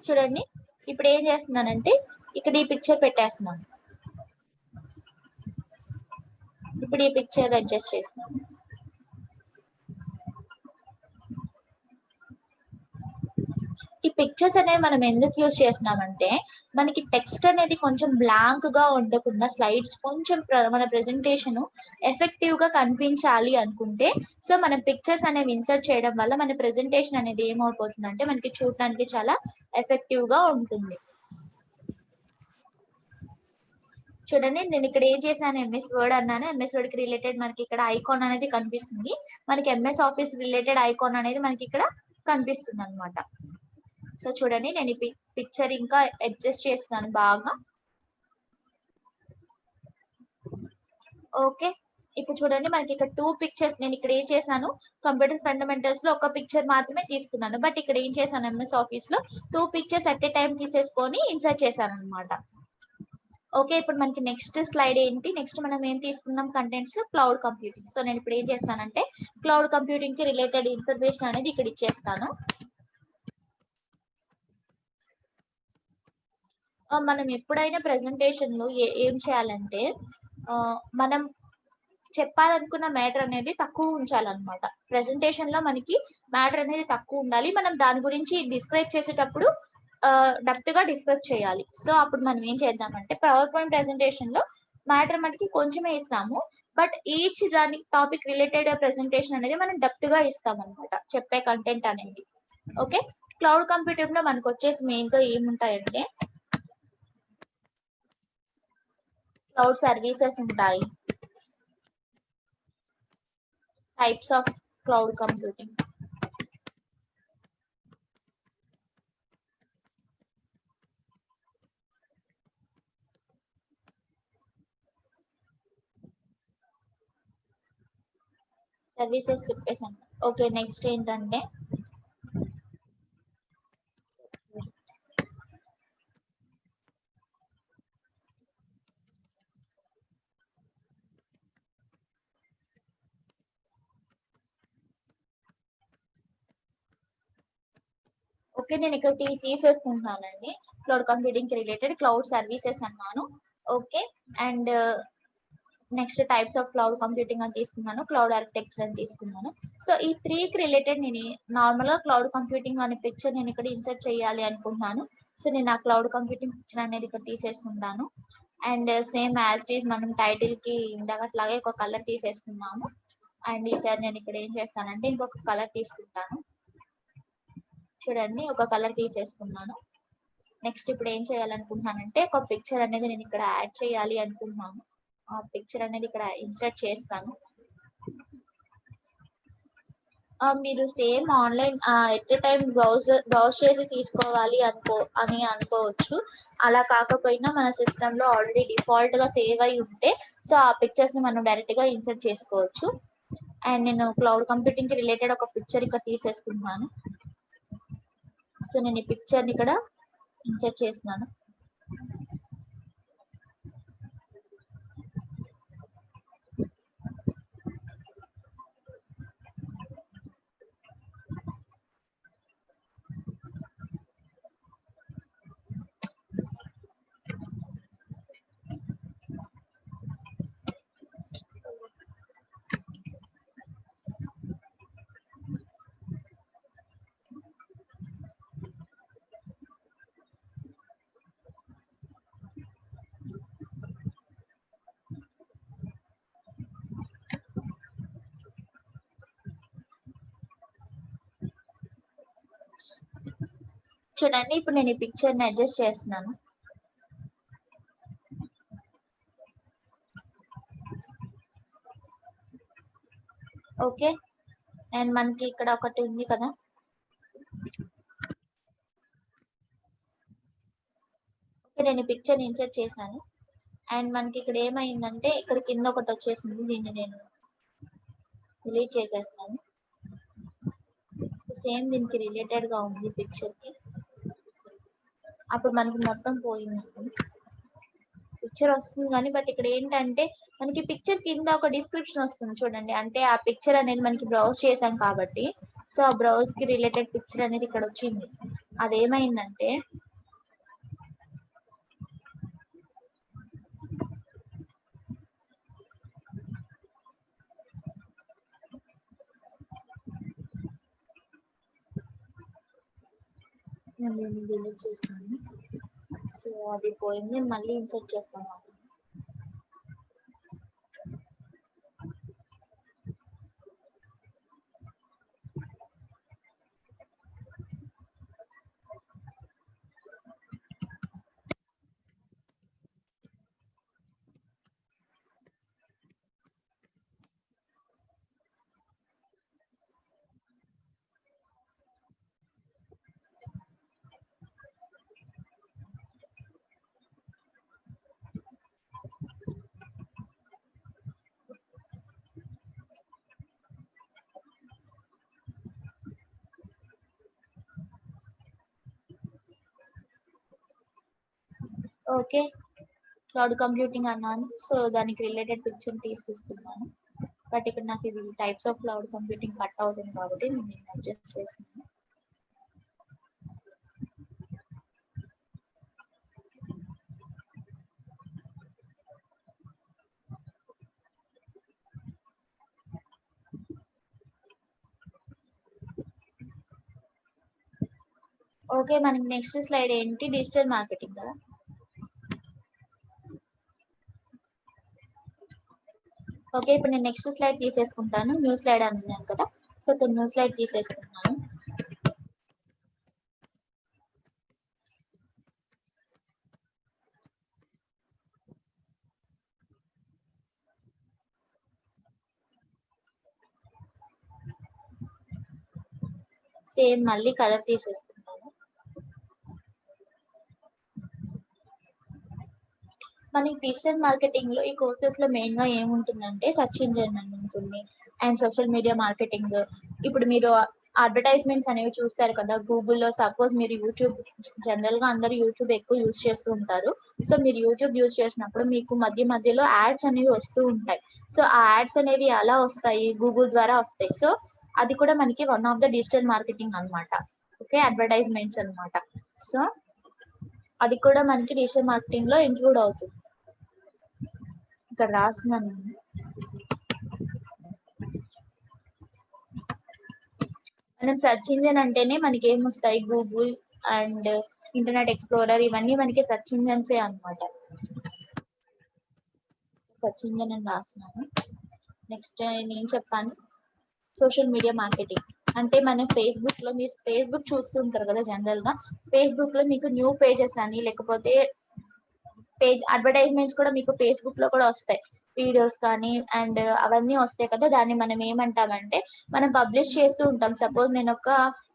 చూడండి, ఇప్పుడు ఏం చేస్తున్నానంటే ఇక్కడ ఈ పిక్చర్ పెట్టేస్తున్నాను. ఇప్పుడు ఈ పిక్చర్ అడ్జస్ట్ చేస్తున్నాను. ఈ పిక్చర్స్ అనేవి మనం ఎందుకు యూజ్ చేస్తున్నామంటే మనకి టెక్స్ట్ అనేది కొంచెం బ్లాంక్ గా ఉండకుండా స్లైడ్స్ కొంచెం మన ప్రెజెంటేషన్ ఎఫెక్టివ్ గా కనిపించాలి అనుకుంటే, సో మనం పిక్చర్స్ అనేవి ఇన్సర్ట్ చేయడం వల్ల మన ప్రెజెంటేషన్ అనేది ఏమైపోతుందంటే మనకి చూడడానికి చాలా ఎఫెక్టివ్ గా ఉంటుంది. చూడండి, నేను ఇక్కడ ఏం చేశాను, ఎంఎస్ వర్డ్ అన్నాను. ఎంఎస్ వర్డ్ కి రిలేటెడ్ మనకి ఇక్కడ ఐకాన్ అనేది కనిపిస్తుంది. మనకి ఎంఎస్ ఆఫీస్ రిలేటెడ్ ఐకాన్ అనేది మనకి ఇక్కడ కనిపిస్తుంది అనమాట. సో చూడండి, నేను ఈ పిక్చర్ ఇంకా అడ్జస్ట్ చేస్తున్నాను బాగా. ఓకే, ఇప్పుడు చూడండి మనకి ఇక్కడ 2 పిక్చర్స్ నేను ఇక్కడ ఏం చేశాను, కంప్యూటర్ ఫండమెంటల్స్ లో ఒక పిక్చర్ మాత్రమే తీసుకున్నాను. బట్ ఇక్కడ ఏం చేశాను, ఎంఎస్ ఆఫీస్ లో 2 పిక్చర్స్ అట్ ఏ టైం తీసేసుకొని ఇన్సర్ట్ చేశాను అనమాట. ఓకే, ఇప్పుడు మనకి నెక్స్ట్ స్లైడ్ ఏంటి, నెక్స్ట్ మనం ఏం తీసుకున్నాం కంటెంట్స్ లో క్లౌడ్ కంప్యూటింగ్. సో నేను ఇప్పుడు ఏం చేస్తానంటే క్లౌడ్ కంప్యూటింగ్ కి రిలేటెడ్ ఇన్ఫర్మేషన్ అనేది ఇక్కడ ఇచ్చేస్తాను. మనం ఎప్పుడైనా ప్రెజెంటేషన్ లో ఏం చేయాలంటే మనం చెప్పాలనుకున్న మ్యాటర్ అనేది తక్కువ ఉంచాలన్నమాట. ప్రెజెంటేషన్ లో మనకి మ్యాటర్ అనేది తక్కువ ఉండాలి. మనం దాని గురించి డిస్క్రైబ్ చేసేటప్పుడు డెప్త్ గా డిస్క్రైబ్ చేయాలి. సో అప్పుడు మనం ఏం చేద్దామంటే పవర్ పాయింట్ ప్రెజెంటేషన్ లో మ్యాటర్ మనకి కొంచెమే ఇస్తాము, బట్ ఈచ్ దాని టాపిక్ రిలేటెడ్ ప్రెజెంటేషన్ అనేది మనం డెప్త్ గా ఇస్తాం అనమాట, చెప్పే కంటెంట్ అనేది. ఓకే, క్లౌడ్ కంప్యూటింగ్ లో మనకు వచ్చేసి మెయిన్ గా ఏముంటాయంటే క్లౌడ్ సర్వీసెస్ ఉంటాయి, types of cloud computing, services చెప్పేసాను. ఓకే, నెక్స్ట్ ఏంటంటే ఓకే, నేను ఇక్కడ తీసేసుకుంటున్నానండి. క్లౌడ్ కంప్యూటింగ్ కి రిలేటెడ్ క్లౌడ్ సర్వీసెస్ అన్నాను. Okay, and next types of cloud computing అని తీసుకున్నాను, క్లౌడ్ ఆర్కిటెక్చర్ అని తీసుకున్నాను. సో ఈ 3 కి రిలేటెడ్ నేను నార్మల్ గా క్లౌడ్ కంప్యూటింగ్ అనే పిక్చర్ నేను ఇక్కడ ఇన్సర్ట్ చేయాలి అనుకుంటున్నాను. సో నేను ఆ క్లౌడ్ కంప్యూటింగ్ పిక్చర్ అనేది ఇక్కడ తీసేసుకుంటాను. And same as it is మనం టైటిల్ కి ఇందాకట్లాగే ఒక కలర్ తీసేసుకున్నాము. అండ్ ఈసారి నేను ఇక్కడ ఏం చేస్తానంటే ఇంకొక కలర్ తీసుకుంటాను. చూడండి, ఒక కలర్ తీసేసుకున్నాను. నెక్స్ట్ ఇప్పుడు ఏం చేయాలనుకుంటున్నానంటే ఒక పిక్చర్ అనేది నేను ఇక్కడ యాడ్ చేయాలి అనుకుంటున్నాను. ఆ పిక్చర్ అనేది ఇక్కడ ఇన్సర్ట్ చేస్తాను. మీరు same online at a time browse చేసి తీసుకోవాలి అని అనుకోవచ్చు. అలా కాకపోయినా మన సిస్టమ్ లో ఆల్రెడీ డిఫాల్ట్ గా సేవ్ అయి ఉంటే సో ఆ పిక్చర్స్ ని మనం డైరెక్ట్ గా ఇన్సర్ట్ చేసుకోవచ్చు. అండ్ నేను క్లౌడ్ కంప్యూటింగ్ కి రిలేటెడ్ ఒక పిక్చర్ ఇక్కడ తీసేసుకుంటున్నాను. సో నేను ఈ పిక్చర్ ని ఇక్కడ ఇన్సర్ట్ చేస్తున్నాను. చూడండి, ఇప్పుడు నేను ఈ పిక్చర్ ని అడ్జస్ట్ చేస్తున్నాను. ఓకే, అండ్ మనకి ఇక్కడ ఒకటి ఉంది కదా. ఓకే, నేను ఈ పిక్చర్ ఇన్సర్ట్ చేశాను. అండ్ మనకి ఇక్కడ ఏమైందంటే ఇక్కడ కింద ఒకటి వచ్చేసింది. దీన్ని నేను డిలీట్ చేసేస్తాను. సేమ్ దీనికి రిలేటెడ్ గా ఉంది పిక్చర్ కి. అప్పుడు మనకి మొత్తం పోయింది. పిక్చర్ వస్తుంది కానీ బట్ ఇక్కడ ఏంటంటే మనకి పిక్చర్ కింద ఒక డిస్క్రిప్షన్ వస్తుంది చూడండి. అంటే ఆ పిక్చర్ అనేది మనకి బ్రౌజ్ చేసాం కాబట్టి సో ఆ బ్రౌజ్ కి రిలేటెడ్ పిక్చర్ అనేది ఇక్కడ వచ్చింది. అదేమైందంటే నేను దీన్ని డిలీట్ చేస్తాను. సో అది పోయింది, నేను మళ్ళీ ఇన్సర్ట్ చేస్తాను. ఓకే, క్లౌడ్ కంప్యూటింగ్ అన్నాను. సో దానికి రిలేటెడ్ పిక్చర్ తీసుకున్నాను. బట్ ఇక్కడ నాకు ఇది types of cloud computing cut అవుతుంది కాబట్టి నేను అడ్జస్ట్ చేస్తున్నాను. ఓకే, మనకి నెక్స్ట్ స్లైడ్ ఏంటి? డిజిటల్ మార్కెటింగ్ కదా. ఓకే, ఇప్పుడు నేను నెక్స్ట్ స్లైడ్ తీసేసుకుంటాను. న్యూ స్లైడ్ అంటున్నాను కదా. సో ఇక్కడ న్యూ స్లైడ్ తీసేసుకుంటున్నాను. సేమ్ మళ్ళీ కలర్ తీసేసుకుంటాను. మనకి డిజిటల్ మార్కెటింగ్ లో ఈ కోర్సెస్ లో మెయిన్ గా ఏముంటుందంటే సర్చ్ ఇంజిన్ అని ఉంటుంది అండ్ సోషల్ మీడియా మార్కెటింగ్. ఇప్పుడు మీరు అడ్వర్టైజ్మెంట్స్ అనేవి చూస్తారు కదా గూగుల్లో. సపోజ్ మీరు యూట్యూబ్, జనరల్ గా అందరూ యూట్యూబ్ ఎక్కువ యూజ్ చేస్తూ ఉంటారు. సో మీరు యూట్యూబ్ యూజ్ చేసినప్పుడు మీకు మధ్య మధ్యలో యాడ్స్ అనేవి వస్తూ ఉంటాయి. సో ఆ యాడ్స్ అనేవి ఎలా వస్తాయి? గూగుల్ ద్వారా వస్తాయి. సో అది కూడా మనకి one of the digital marketing అన్నమాట. ఓకే, అడ్వర్టైజ్మెంట్స్ అన్నమాట. సో అది కూడా మనకి డిజిటల్ మార్కెటింగ్ లో ఇంక్లూడ్ అవుతుంది. ఇక్కడ రాస్తున్నాను. మనం సెర్చ్ ఇంజిన్ అంటేనే మనకి ఏమొస్తాయి, గూగుల్ అండ్ ఇంటర్నెట్ ఎక్స్ప్లోరర్, ఇవన్నీ మనకి సెర్చ్ ఇంజిన్స్ అన్నమాట. సెర్చ్ ఇంజిన్ అని రాస్తున్నాను. నెక్స్ట్ నేను చెప్పాను సోషల్ మీడియా మార్కెటింగ్ అంటే మనం ఫేస్బుక్ లో, మీరు ఫేస్బుక్ చూస్తుంటారు కదా జనరల్ గా, ఫేస్బుక్ లో మీకు న్యూ పేజెస్ అని లేకపోతే పేజ్ అడ్వర్టైజ్మెంట్స్ కూడా మీకు ఫేస్బుక్ లో కూడా వస్తాయి, వీడియోస్ కానీ అండ్ అవన్నీ వస్తాయి కదా. దాన్ని మనం ఏమంటామంటే మనం పబ్లిష్ చేస్తూ ఉంటాం. సపోజ్ నేను ఒక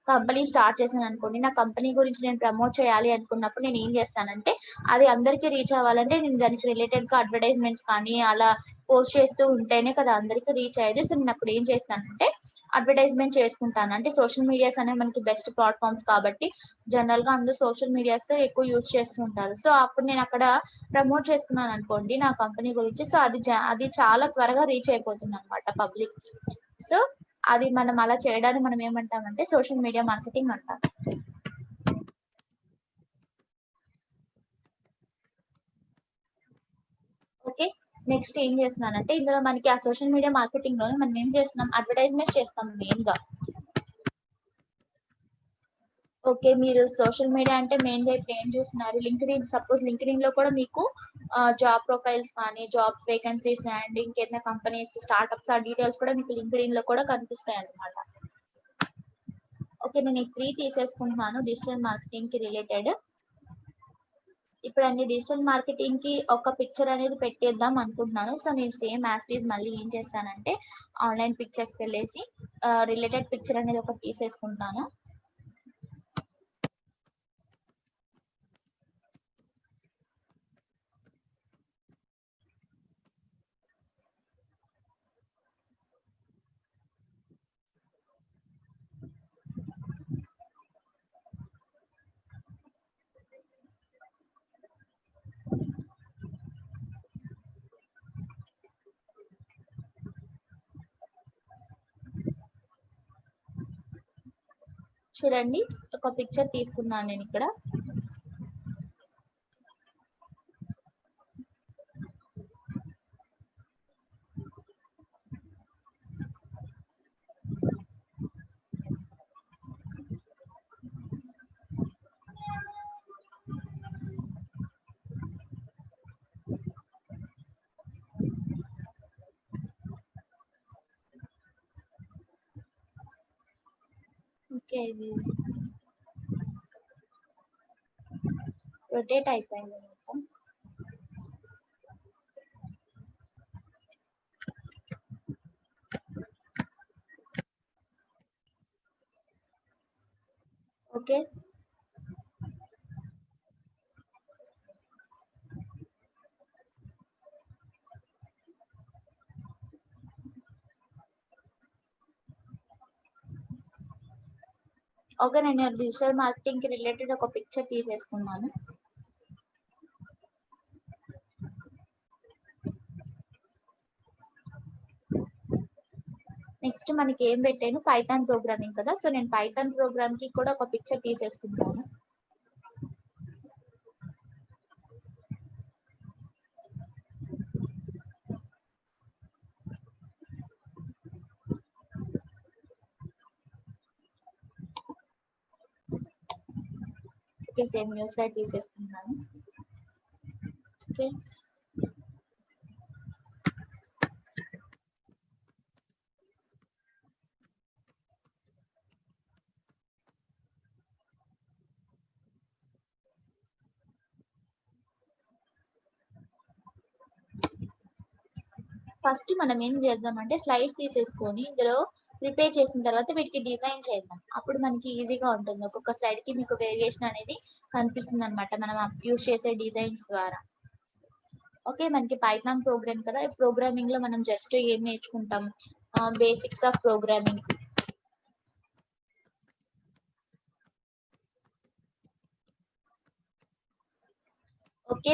కంపెనీ స్టార్ట్ చేశాను అనుకోండి, నా కంపెనీ గురించి నేను ప్రమోట్ చేయాలి అనుకున్నప్పుడు నేను ఏం చేస్తానంటే అది అందరికీ రీచ్ అవ్వాలంటే నేను దానికి రిలేటెడ్ గా అడ్వర్టైజ్మెంట్స్ కానీ అలా పోస్ట్ చేస్తూ ఉంటేనే కదా అందరికీ రీచ్ అయ్యేది. సో నేను అప్పుడు ఏం చేస్తానంటే అడ్వర్టైజ్మెంట్ చేసుకుంటాను. అంటే సోషల్ మీడియాస్ అనేవి మనకి బెస్ట్ ప్లాట్ఫామ్స్ కాబట్టి జనరల్ గా అందరూ సోషల్ మీడియాస్ ఎక్కువ యూజ్ చేస్తూ ఉంటారు. సో అప్పుడు నేను అక్కడ ప్రమోట్ చేసుకున్నాను అనుకోండి నా కంపెనీ గురించి, సో అది చాలా త్వరగా రీచ్ అయిపోతుంది అనమాట పబ్లిక్. సో అది మనం అలా చేయడాన్ని మనం ఏమంటామంటే సోషల్ మీడియా మార్కెటింగ్ అంటాం. ఓకే, నెక్స్ట్ ఏం చేస్తున్నానంటే ఇందులో మనకి ఆ సోషల్ మీడియా మార్కెటింగ్ లో మనం ఏం చేస్తున్నాం, అడ్వర్టైజ్మెంట్ చేస్తాం మెయిన్ గా. ఓకే, మీరు సోషల్ మీడియా అంటే మెయిన్ గా ఇప్పుడు ఏం చూస్తున్నారు, లింక్డ్ఇన్. సపోజ్ లింక్డ్ఇన్ లో కూడా మీకు జాబ్ ప్రొఫైల్స్ కానీ జాబ్స్ వేకెన్సీస్ అండ్ ఇంకేదైనా కంపెనీస్ స్టార్ట్అప్స్ ఆ డీటెయిల్స్ కూడా మీకు లింక్డ్ఇన్ లో కూడా కనిపిస్తాయి అన్నమాట. ఓకే, నేను ఈ 3 తీసేసుకుంటున్నాను డిజిటల్ మార్కెటింగ్ కి రిలేటెడ్. ఇప్పుడు అన్ని డిజిటల్ మార్కెటింగ్ కి ఒక పిక్చర్ అనేది పెట్టేద్దాం అనుకుంటున్నాను. సో నేను సేమ్ యాస్టీస్ మళ్ళీ ఏం చేస్తానంటే ఆన్లైన్ పిక్చర్స్కి వెళ్ళేసి రిలేటెడ్ పిక్చర్ అనేది ఒకటి తీసేసుకుంటాను. చూడండి, ఒక పిక్చర్ తీసుకున్నాను నేను ఇక్కడ. ఓకే, ఇది రొటేట్ అయిపోయింది మొత్తం. ఓకే, ఓకే, నేను డిజిటల్ మార్కెటింగ్ కి రిలేటెడ్ ఒక పిక్చర్ తీసేసుకున్నాను. నెక్స్ట్ మనకి ఏం పెట్టాను, పైథాన్ ప్రోగ్రామింగ్ కదా. సో నేను పైథాన్ ప్రోగ్రామ్ కి కూడా ఒక పిక్చర్ తీసేసుకుంటాను. ఓకే, సేమ్ న్యూ స్లైడ్ తీసేసుకుంటాను. ఓకే, ఫస్ట్ మనం ఏం చేద్దామంటే స్లైడ్స్ తీసేసుకొని ఇందులో ప్రిపేర్ చేసిన తర్వాత వీటికి డిజైన్ చేద్దాం. అప్పుడు మనకి ఈజీగా ఉంటుంది. ఒక్కొక్క స్లైడ్ కి మీకు వేరియేషన్ అనేది కనిపిస్తుంది అనమాట మనం యూజ్ చేసే డిజైన్స్ ద్వారా. ఓకే, మనకి పైథాన్ ప్రోగ్రామ్ కదా. ఈ ప్రోగ్రామింగ్ లో మనం జస్ట్ ఏం నేర్చుకుంటాం, basics of programming. Okay,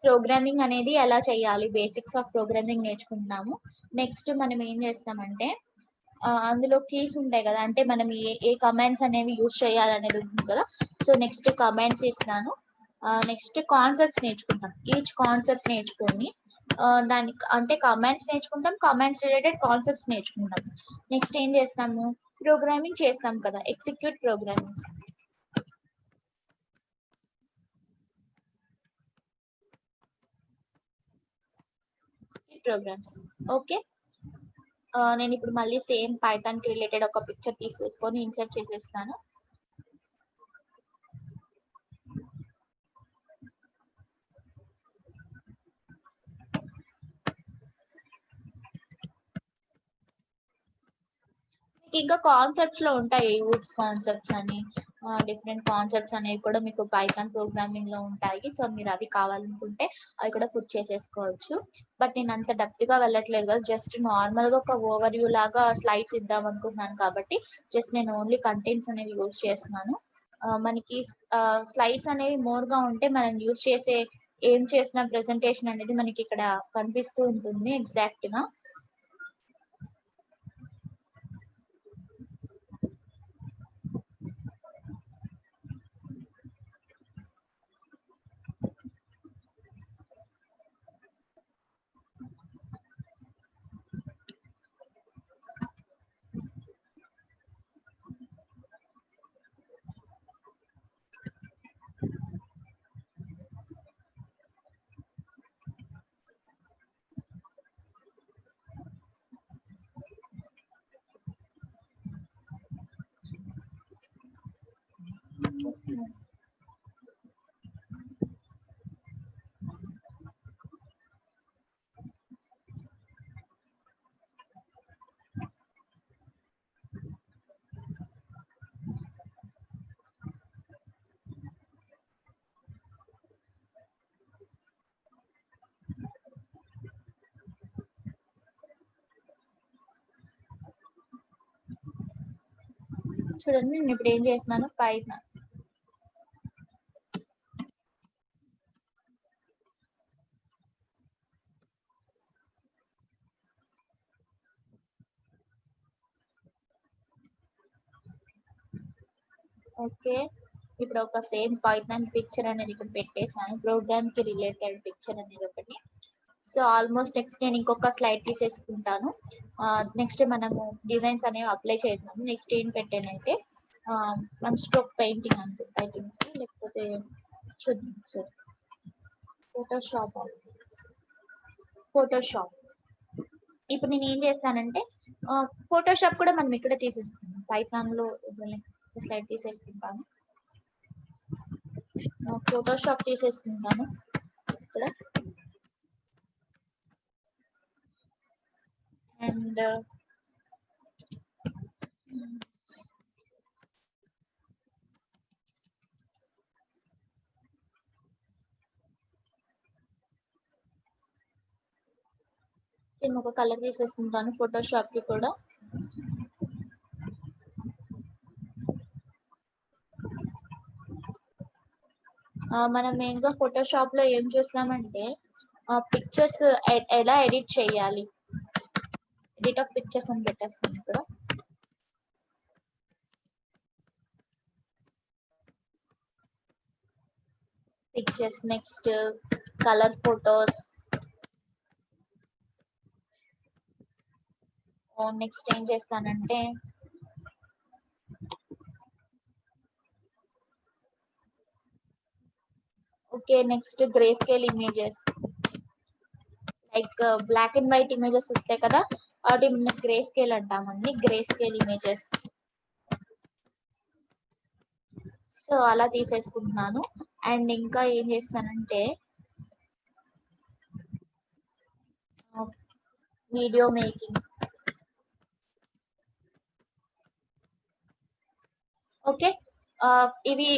programming అనేది ఎలా చేయాలి, బేసిక్స్ ఆఫ్ ప్రోగ్రామింగ్ నేర్చుకుంటున్నాము. నెక్స్ట్ మనం ఏం చేస్తామంటే అందులో కీస్ ఉంటాయి కదా, అంటే మనం ఏ కమాండ్స్ అనేవి యూజ్ చేయాలనేది ఉంటుంది కదా. సో నెక్స్ట్ కమాండ్స్ ఇస్తున్నాను. నెక్స్ట్ కాన్సెప్ట్స్ నేర్చుకుంటాం. ఈచ్ కాన్సెప్ట్ నేర్చుకొని దానికి అంటే కమాండ్స్ నేర్చుకుంటాం, కమాండ్స్ రిలేటెడ్ కాన్సెప్ట్స్ నేర్చుకుంటాం. నెక్స్ట్ ఏం చేస్తాము, ప్రోగ్రామింగ్ చేస్తాం కదా, ఎగ్జిక్యూట్ ప్రోగ్రామింగ్ ప్రోగ్రామ్స్. ఓకే, నేను ఇప్పుడు మళ్ళీ సేమ్ పైథాన్ కి రిలేటెడ్ ఒక పిక్చర్ తీసేసుకొని ఇన్సర్ట్ చేసేస్తాను. ఇంకా కాన్సెప్ట్స్ లో ఉంటాయి, యూట్స్ కాన్సెప్ట్స్ అని డిఫరెంట్ కాన్సెప్ట్స్ అనేవి కూడా మీకు పైథాన్ ప్రోగ్రామింగ్ లో ఉంటాయి. సో మీరు అవి కావాలనుకుంటే అవి కూడా పుట్ చేసేసుకోవచ్చు. బట్ నేను అంత డెప్త్ గా వెళ్ళట్లేదు కదా, జస్ట్ నార్మల్ గా ఒక ఓవర్ వ్యూ లాగా స్లైడ్స్ ఇద్దాం అనుకుంటున్నాను కాబట్టి జస్ట్ నేను ఓన్లీ కంటెంట్స్ అనేవి యూజ్ చేస్తున్నాను. మనకి స్లైడ్స్ అనేవి మోర్ గా ఉంటే మనం యూజ్ చేసే ఏం చేసిన ప్రెజెంటేషన్ అనేది మనకి ఇక్కడ కనిపిస్తూ ఉంటుంది ఎగ్జాక్ట్ గా. చూడండి నేను ఇప్పుడు ఏం చేస్తున్నాను, పైథాన్ ఓకే, ఇప్పుడు ఒక సేమ్ పైథాన్ పిక్చర్ అనేది ఇక్కడ పెట్టేసాను, ప్రోగ్రామ్ కి రిలేటెడ్ పిక్చర్ అనేది ఒకటి. సో ఆల్మోస్ట్ నెక్స్ట్ నేను ఇంకొక స్లైడ్ తీసేసుకుంటాను. నెక్స్ట్ మనము డిజైన్స్ అనేవి అప్లై చేద్దాము. నెక్స్ట్ ఏం పెట్టానంటే వన్ స్ట్రోక్ పెయింటింగ్ అంటే ఐ థింక్, లేకపోతే చూద్దాం సార్, ఫోటోషాప్. ఫోటోషాప్ ఇప్పుడు నేను ఏం చేస్తానంటే ఫోటోషాప్ కూడా మనం ఇక్కడ తీసేసుకుంటాం పైథాన్ లో. స్లైడ్ తీసేసుకుంటాను, ఫోటోషాప్ తీసేసుకుంటాను ఇక్కడ. అండ్ సేమ్ ఒక కలర్ తీసేసుకుంటాను ఫోటోషాప్ కి కూడా. మనం మెయిన్ గా ఫోటోషాప్ లో ఏం చూస్తామంటే పిక్చర్స్ ఎలా ఎడిట్ చేయాలి, ఎడిట్ ఆఫ్ పిక్చర్స్ అని పెట్టేస్తాను ఇక్కడ. Pictures, next colour photos, next ఏం చేస్తానంటే okay next greyscale images, like black and white images వస్తాయి కదా, వాటి గ్రే స్కేల్ అంటామండి, గ్రే స్కేల్ ఇమేజెస్. సో అలా తీసేసుకుంటున్నాను. అండ్ ఇంకా ఏం చేస్తానంటే వీడియో మేకింగ్. ఓకే, ఇవి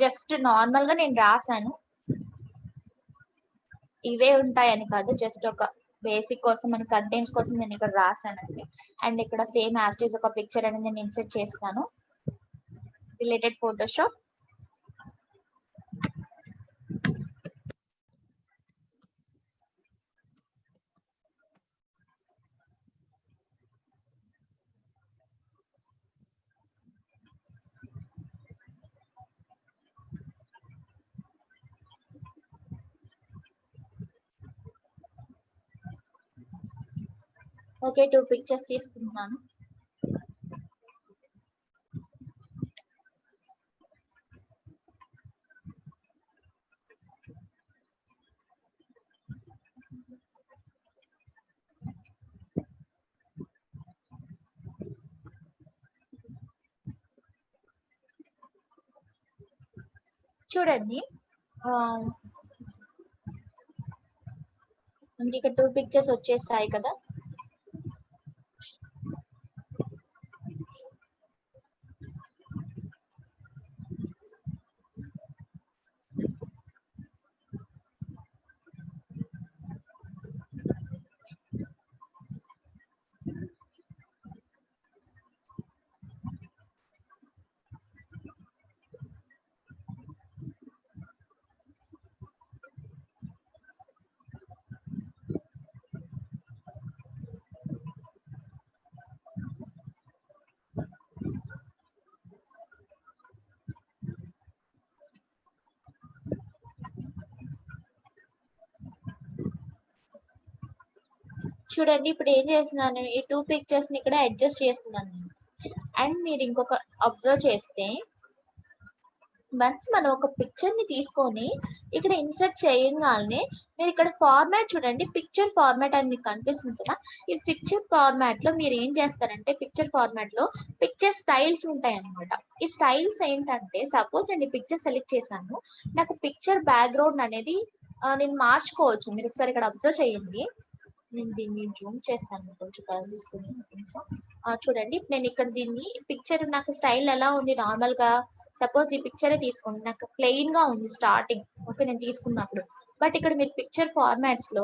జస్ట్ నార్మల్ గా నేను రాసాను, ఇవే ఉంటాయని కాదు, జస్ట్ ఒక బేసిక్ కోసం మన కంటెంట్స్ కోసం నేను ఇక్కడ రాసానండి. అండ్ ఇక్కడ సేమ్ యాజ్ ఇస్ ఒక పిక్చర్ అనేది నేను ఇన్సర్ట్ చేస్తాను రిలేటెడ్ ఫోటోషాప్. ఓకే 2 పిక్చర్స్ తీసుకుంటున్నాను. చూడండి మనకి ఇక్కడ 2 పిక్చర్స్ వచ్చేస్తాయి కదా. చూడండి ఇప్పుడు ఏం చేస్తున్నాను, ఈ 2 పిక్చర్స్ ని ఇక్కడ అడ్జస్ట్ చేస్తున్నాను. అండ్ మీరు ఇంకొక అబ్జర్వ్ చేస్తే వన్స్ మనం ఒక పిక్చర్ ని తీసుకొని ఇక్కడ ఇన్సర్ట్ చేయగానే మీరు ఇక్కడ ఫార్మాట్ చూడండి, పిక్చర్ ఫార్మాట్ అని మీకు కనిపిస్తుంది కదా. ఈ పిక్చర్ ఫార్మాట్ లో మీరు ఏం చేస్తారంటే పిక్చర్ ఫార్మాట్ లో పిక్చర్ స్టైల్స్ ఉంటాయి అన్నమాట. ఈ స్టైల్స్ ఏంటంటే సపోజ్ అండి పిక్చర్ సెలెక్ట్ చేశాను, నాకు పిక్చర్ బ్యాక్గ్రౌండ్ అనేది నేను మార్చుకోవచ్చు. మీరు ఒకసారి ఇక్కడ అబ్జర్వ్ చేయండి, నేను దీన్ని జూమ్ చేస్తాను, కొంచెం కనిపిస్తుంది చూడండి. నేను ఇక్కడ దీన్ని పిక్చర్ నాకు స్టైల్ ఎలా ఉంది నార్మల్ గా, సపోజ్ ఈ పిక్చరే తీసుకోండి, నాకు ప్లెయిన్ గా ఉంది స్టార్టింగ్, ఓకే నేను తీసుకున్నప్పుడు. బట్ ఇక్కడ మీరు పిక్చర్ ఫార్మాట్స్ లో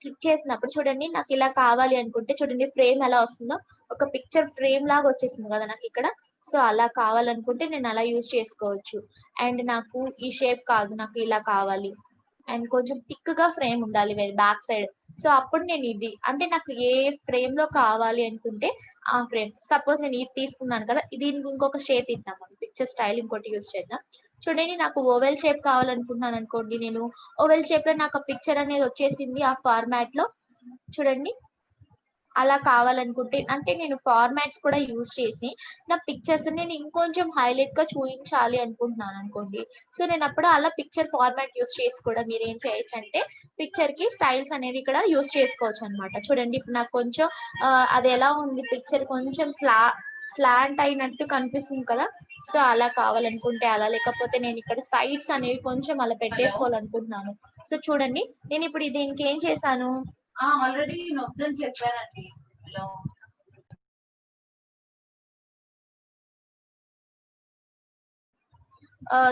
క్లిక్ చేసినప్పుడు చూడండి నాకు ఇలా కావాలి అనుకుంటే చూడండి ఫ్రేమ్ ఎలా వస్తుందో, ఒక పిక్చర్ ఫ్రేమ్ లాగా వచ్చేసింది కదా నాకు ఇక్కడ. సో అలా కావాలనుకుంటే నేను అలా యూజ్ చేసుకోవచ్చు. అండ్ నాకు ఈ షేప్ కాదు, నాకు ఇలా కావాలి, అండ్ కొంచెం థిక్ గా ఫ్రేమ్ ఉండాలి బ్యాక్ సైడ్. సో అప్పుడు నేను ఇది అంటే నాకు ఏ ఫ్రేమ్ లో కావాలి అనుకుంటే ఆ ఫ్రేమ్, సపోజ్ నేను ఇది తీసుకున్నాను కదా, దీనికి ఇంకొక షేప్ ఇద్దాం, మనం పిక్చర్ స్టైల్ ఇంకోటి యూజ్ చేద్దాం. చూడండి నాకు ఓవెల్ షేప్ కావాలనుకుంటున్నాను అనుకోండి, నేను ఓవెల్ షేప్ లో నాకు పిక్చర్ అనేది వచ్చేసింది ఆ ఫార్మాట్ లో. చూడండి అలా కావాలనుకుంటే అంటే నేను ఫార్మాట్స్ కూడా యూజ్ చేసి నా పిక్చర్స్ నేను ఇంకొంచెం హైలైట్ గా చూపించాలి అనుకుంటున్నాను అనుకోండి. సో నేను అప్పుడు అలా పిక్చర్ ఫార్మాట్ యూజ్ చేసి కూడా మీరు ఏం చేయొచ్చు అంటే పిక్చర్ కి స్టైల్స్ అనేవి ఇక్కడ యూజ్ చేసుకోవచ్చు అనమాట. చూడండి ఇప్పుడు నాకు కొంచెం అది ఎలా ఉంది, పిక్చర్ కొంచెం స్లాంట్ అయినట్టు కనిపిస్తుంది కదా. సో అలా కావాలనుకుంటే అలా, లేకపోతే నేను ఇక్కడ సైడ్స్ అనేవి కొంచెం అలా పెట్టేసుకోవాలనుకుంటున్నాను. సో చూడండి నేను ఇప్పుడు దీనికి ఏం చేశాను, ఆల్రెడీ వద్దని చెప్పానండి. హలో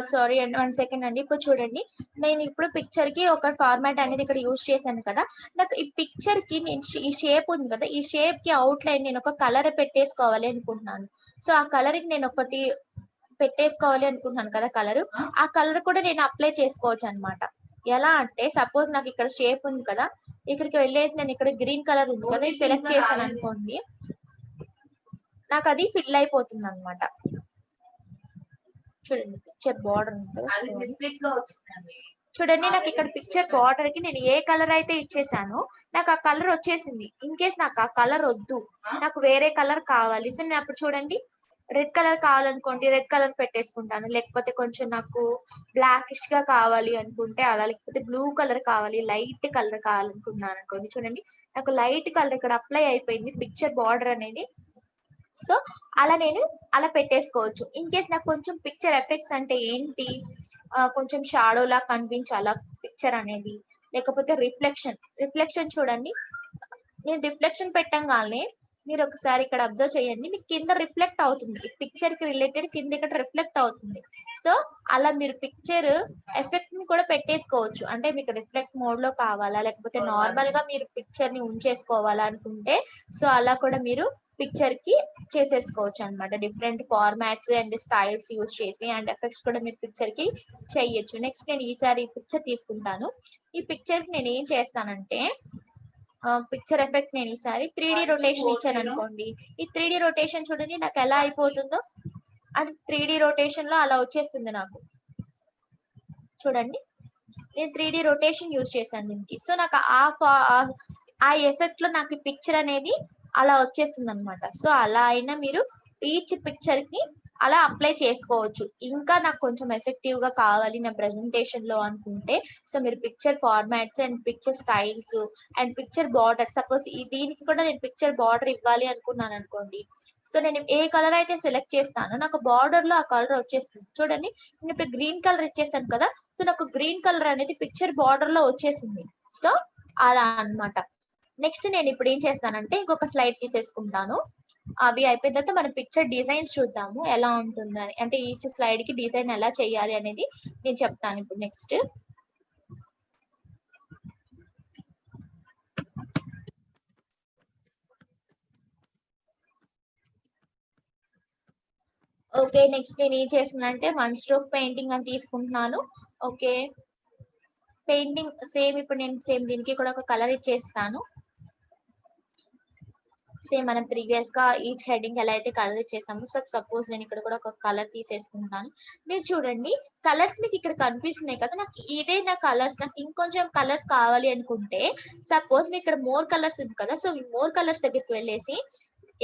సారీ అండి 1 సెకండ్ అండి. ఇప్పుడు చూడండి నేను ఇప్పుడు పిక్చర్ కి ఒక ఫార్మాట్ అనేది ఇక్కడ యూజ్ చేశాను కదా. నాకు ఈ పిక్చర్ కి నేను ఈ షేప్ ఉంది కదా, ఈ షేప్ కి అవుట్ లైన్ నేను ఒక కలర్ పెట్టేసుకోవాలి అనుకుంటున్నాను. సో ఆ కలర్ కి నేను ఒకటి పెట్టేసుకోవాలి అనుకుంటున్నాను కదా కలర్, ఆ కలర్ కూడా నేను అప్లై చేసుకోవచ్చు అనమాట. ఎలా అంటే సపోజ్ నాకు ఇక్కడ షేప్ ఉంది కదా, ఇక్కడికి వెళ్ళేసి నేను ఇక్కడ గ్రీన్ కలర్ ఉంది కదా, ఇది సెలెక్ట్ చేశాను అనుకోండి, నాకు అది ఫిల్ అయిపోతుంది అనమాట. చూడండి పిక్చర్ బార్డర్ అది మిస్టేక్ గా వచ్చిందండి. చూడండి నాకు ఇక్కడ పిక్చర్ బార్డర్ కి నేను ఏ కలర్ అయితే ఇచ్చేసానో నాకు ఆ కలర్ వచ్చేసింది. ఇన్ కేస్ నాకు ఆ కలర్ వద్దు, నాకు వేరే కలర్ కావాలి, సో నేను అప్పుడు చూడండి రెడ్ కలర్ కావాలనుకోండి రెడ్ కలర్ పెట్టేసుకుంటాను, లేకపోతే కొంచెం నాకు బ్లాకిష్ గా కావాలి అనుకుంటే అలా, లేకపోతే బ్లూ కలర్ కావాలి, లైట్ కలర్ కావాలనుకున్నాను అనుకోండి, చూడండి నాకు లైట్ కలర్ ఇక్కడ అప్లై అయిపోయింది పిక్చర్ బార్డర్ అనేది. సో అలా నేను అలా పెట్టేసుకోవచ్చు. ఇన్ కేస్ నాకు కొంచెం పిక్చర్ ఎఫెక్ట్స్ అంటే ఏంటి, కొంచెం షాడో లా కనిపించాలా పిక్చర్ అనేది, లేకపోతే రిఫ్లెక్షన్ చూడండి నేను రిఫ్లెక్షన్ పెట్టంగానే మీరు ఒకసారి ఇక్కడ అబ్జర్వ్ చేయండి, మీకు కింద రిఫ్లెక్ట్ అవుతుంది, ఈ పిక్చర్ కి రిలేటెడ్ కింద ఇక్కడ రిఫ్లెక్ట్ అవుతుంది. సో అలా మీరు పిక్చర్ ఎఫెక్ట్ ని కూడా పెట్టేసుకోవచ్చు. అంటే మీకు రిఫ్లెక్ట్ మోడ్ లో కావాలా, లేకపోతే నార్మల్ గా మీరు పిక్చర్ ని ఉంచేసుకోవాలా అనుకుంటే సో అలా కూడా మీరు పిక్చర్ కి చేసేసుకోవచ్చు అనమాట. Different formats and styles use చేసి అండ్ ఎఫెక్ట్స్ కూడా మీరు పిక్చర్ కి చేయొచ్చు. నెక్స్ట్ నేను ఈసారి పిక్చర్ తీసుకుంటాను. ఈ పిక్చర్ కి నేను ఏం చేస్తానంటే పిక్చర్ ఎఫెక్ట్ నేను ఈసారి 3D రొటేషన్ ఇచ్చాను అనుకోండి, ఈ 3D రొటేషన్ చూడండి నాకు ఎలా అయిపోతుందో, అది 3D రొటేషన్ లో అలా వచ్చేస్తుంది నాకు. చూడండి నేను 3D రొటేషన్ యూజ్ చేశాను దీనికి. సో నాకు ఆ ఎఫెక్ట్ లో నాకు పిక్చర్ అనేది అలా వచ్చేస్తుంది అనమాట. సో అలా అయినా మీరు ఈచ్ పిక్చర్ కి అలా అప్లై చేసుకోవచ్చు. ఇంకా నాకు కొంచెం ఎఫెక్టివ్ గా కావాలి నా ప్రెజెంటేషన్ లో అనుకుంటే, సో మీరు picture formats and picture styles and picture border, suppose దీనికి కూడా నేను పిక్చర్ బార్డర్ ఇవ్వాలి అనుకున్నాను అనుకోండి. సో నేను ఏ కలర్ అయితే సెలెక్ట్ చేస్తానో నాకు బార్డర్ లో ఆ కలర్ వచ్చేస్తుంది. చూడండి నేను ఇప్పుడు గ్రీన్ కలర్ ఇచ్చేసాను కదా, సో నాకు గ్రీన్ కలర్ అనేది పిక్చర్ బార్డర్ లో వచ్చేసింది. సో అలా అన్నమాట. నెక్స్ట్ నేను ఇప్పుడు ఏం చేస్తానంటే ఇంకొక స్లైడ్ తీసేసుకుంటాను. అవి అయిపోయిన తర్వాత మనం పిక్చర్ డిజైన్స్ చూద్దాము ఎలా ఉంటుందని, అంటే ఈచ్ స్లైడ్ కి డిజైన్ ఎలా చేయాలి అనేది నేను చెప్తాను ఇప్పుడు నెక్స్ట్. ఓకే, నెక్స్ట్ నేను ఏం చేస్తున్నానంటే 1 స్ట్రోక్ పెయింటింగ్ అని తీసుకుంటున్నాను. ఓకే, పెయింటింగ్ సేమ్ ఇప్పుడు నేను సేమ్ దీనికి కూడా ఒక కలర్ ఇచ్చేస్తాను. సేమ్ మనం ప్రీవియస్ గా ఈచ్ హెడ్డింగ్ ఎలా అయితే కలర్ ఇచ్చేసాము, సో సపోజ్ నేను ఇక్కడ కూడా ఒక కలర్ తీసేసుకుంటాను. మీరు చూడండి కలర్స్ మీకు ఇక్కడ కనిపిస్తున్నాయి కదా, నాకు ఇదే నా కలర్స్, నాకు ఇంకొంచెం కలర్స్ కావాలి అనుకుంటే సపోజ్ మీకు ఇక్కడ మోర్ కలర్స్ ఉంది కదా, సో మోర్ కలర్స్ దగ్గరికి వెళ్ళేసి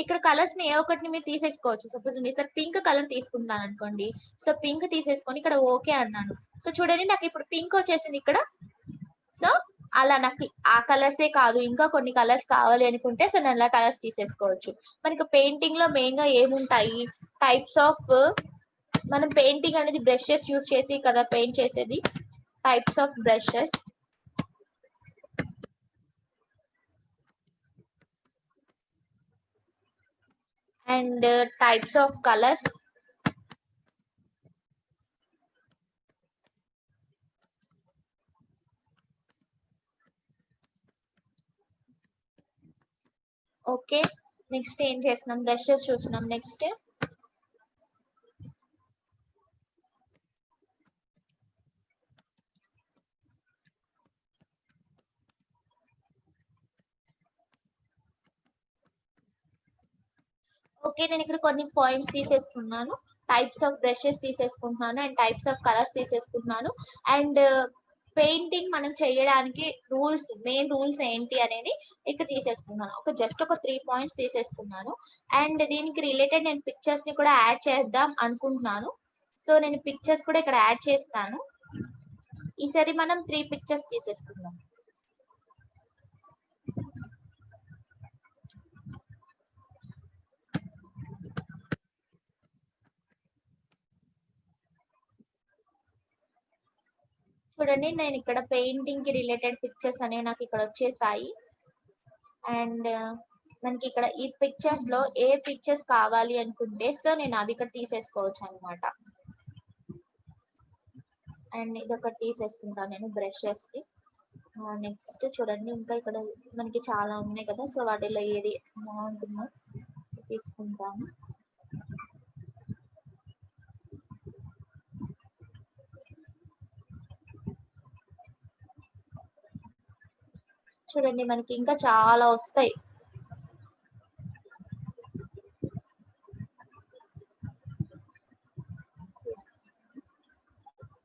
ఇక్కడ కలర్స్ ని ఏ ఒక్కటిని మీరు తీసేసుకోవచ్చు. సపోజ్ నేను సార్ పింక్ కలర్ తీసుకుంటాను అనుకోండి, సో పింక్ తీసేసుకొని ఇక్కడ ఓకే అన్నాను. సో చూడండి నాకు ఇప్పుడు పింక్ వచ్చేసింది ఇక్కడ. సో అలా నాకు ఆ కలర్సే కాదు ఇంకా కొన్ని కలర్స్ కావాలి అనుకుంటే సో నేను అలా కలర్స్ తీసేసుకోవచ్చు. మనకి పెయింటింగ్ లో మెయిన్ గా ఏముంటాయి టైప్స్ ఆఫ్, మనం పెయింటింగ్ అనేది బ్రషెస్ యూస్ చేసి కదా పెయింట్ చేసేది. Types of brushes and types of colours okay. Next ఏం చేస్తున్నాం, బ్రషెస్ చూస్తున్నాం. నెక్స్ట్ ఓకే, నేను ఇక్కడ కొన్ని పాయింట్స్ తీసేసుకున్నాను. టైప్స్ ఆఫ్ బ్రషెస్ తీసేసుకుంటున్నాను అండ్ టైప్స్ ఆఫ్ కలర్స్ తీసేసుకుంటున్నాను. అండ్ పెయింటింగ్ మనం చేయడానికి రూల్స్, మెయిన్ రూల్స్ ఏంటి అనేది ఇక్కడ తీసేసుకున్నాను. ఒక జస్ట్ ఒక 3 పాయింట్స్ తీసేసుకున్నాను. అండ్ దీనికి రిలేటెడ్ నేను పిక్చర్స్ ని కూడా యాడ్ చేద్దాం అనుకుంటున్నాను. సో నేను పిక్చర్స్ కూడా ఇక్కడ యాడ్ చేస్తాను. ఈసారి మనం 3 పిక్చర్స్ తీసేసుకుందాం. చూడండి నేను ఇక్కడ పెయింటింగ్ కి రిలేటెడ్ పిక్చర్స్ అనేవి నాకు ఇక్కడ వచ్చేసాయి. అండ్ మనకి ఇక్కడ ఈ పిక్చర్స్ లో ఏ పిక్చర్స్ కావాలి అనుకుంటే సో నేను అవి ఇక్కడ తీసేసుకోవచ్చు అనమాట. అండ్ ఇది ఒకటి తీసేసుకుంటాను నేను బ్రషెస్ కి. నెక్స్ట్ చూడండి ఇంకా ఇక్కడ మనకి చాలా ఉన్నాయి కదా, సో వాటిలో ఏది బాగుంటుందో తీసుకుంటాను. చూడండి మనకి ఇంకా చాలా వస్తాయి.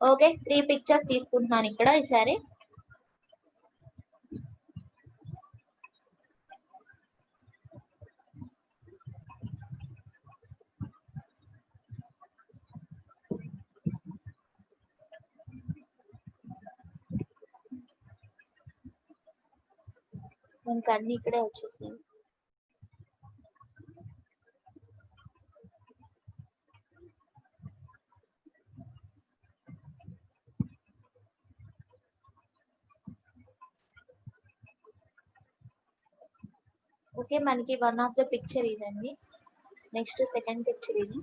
ఓకే, 3 పిక్చర్స్ తీసుకుంటున్నాను ఇక్కడ ఈసారి. మనకి అన్ని ఇక్కడే వచ్చేసాయి. ఓకే, మనకి వన్ ఆఫ్ ద పిక్చర్ ఇదండి. నెక్స్ట్ సెకండ్ పిక్చర్ ఇది.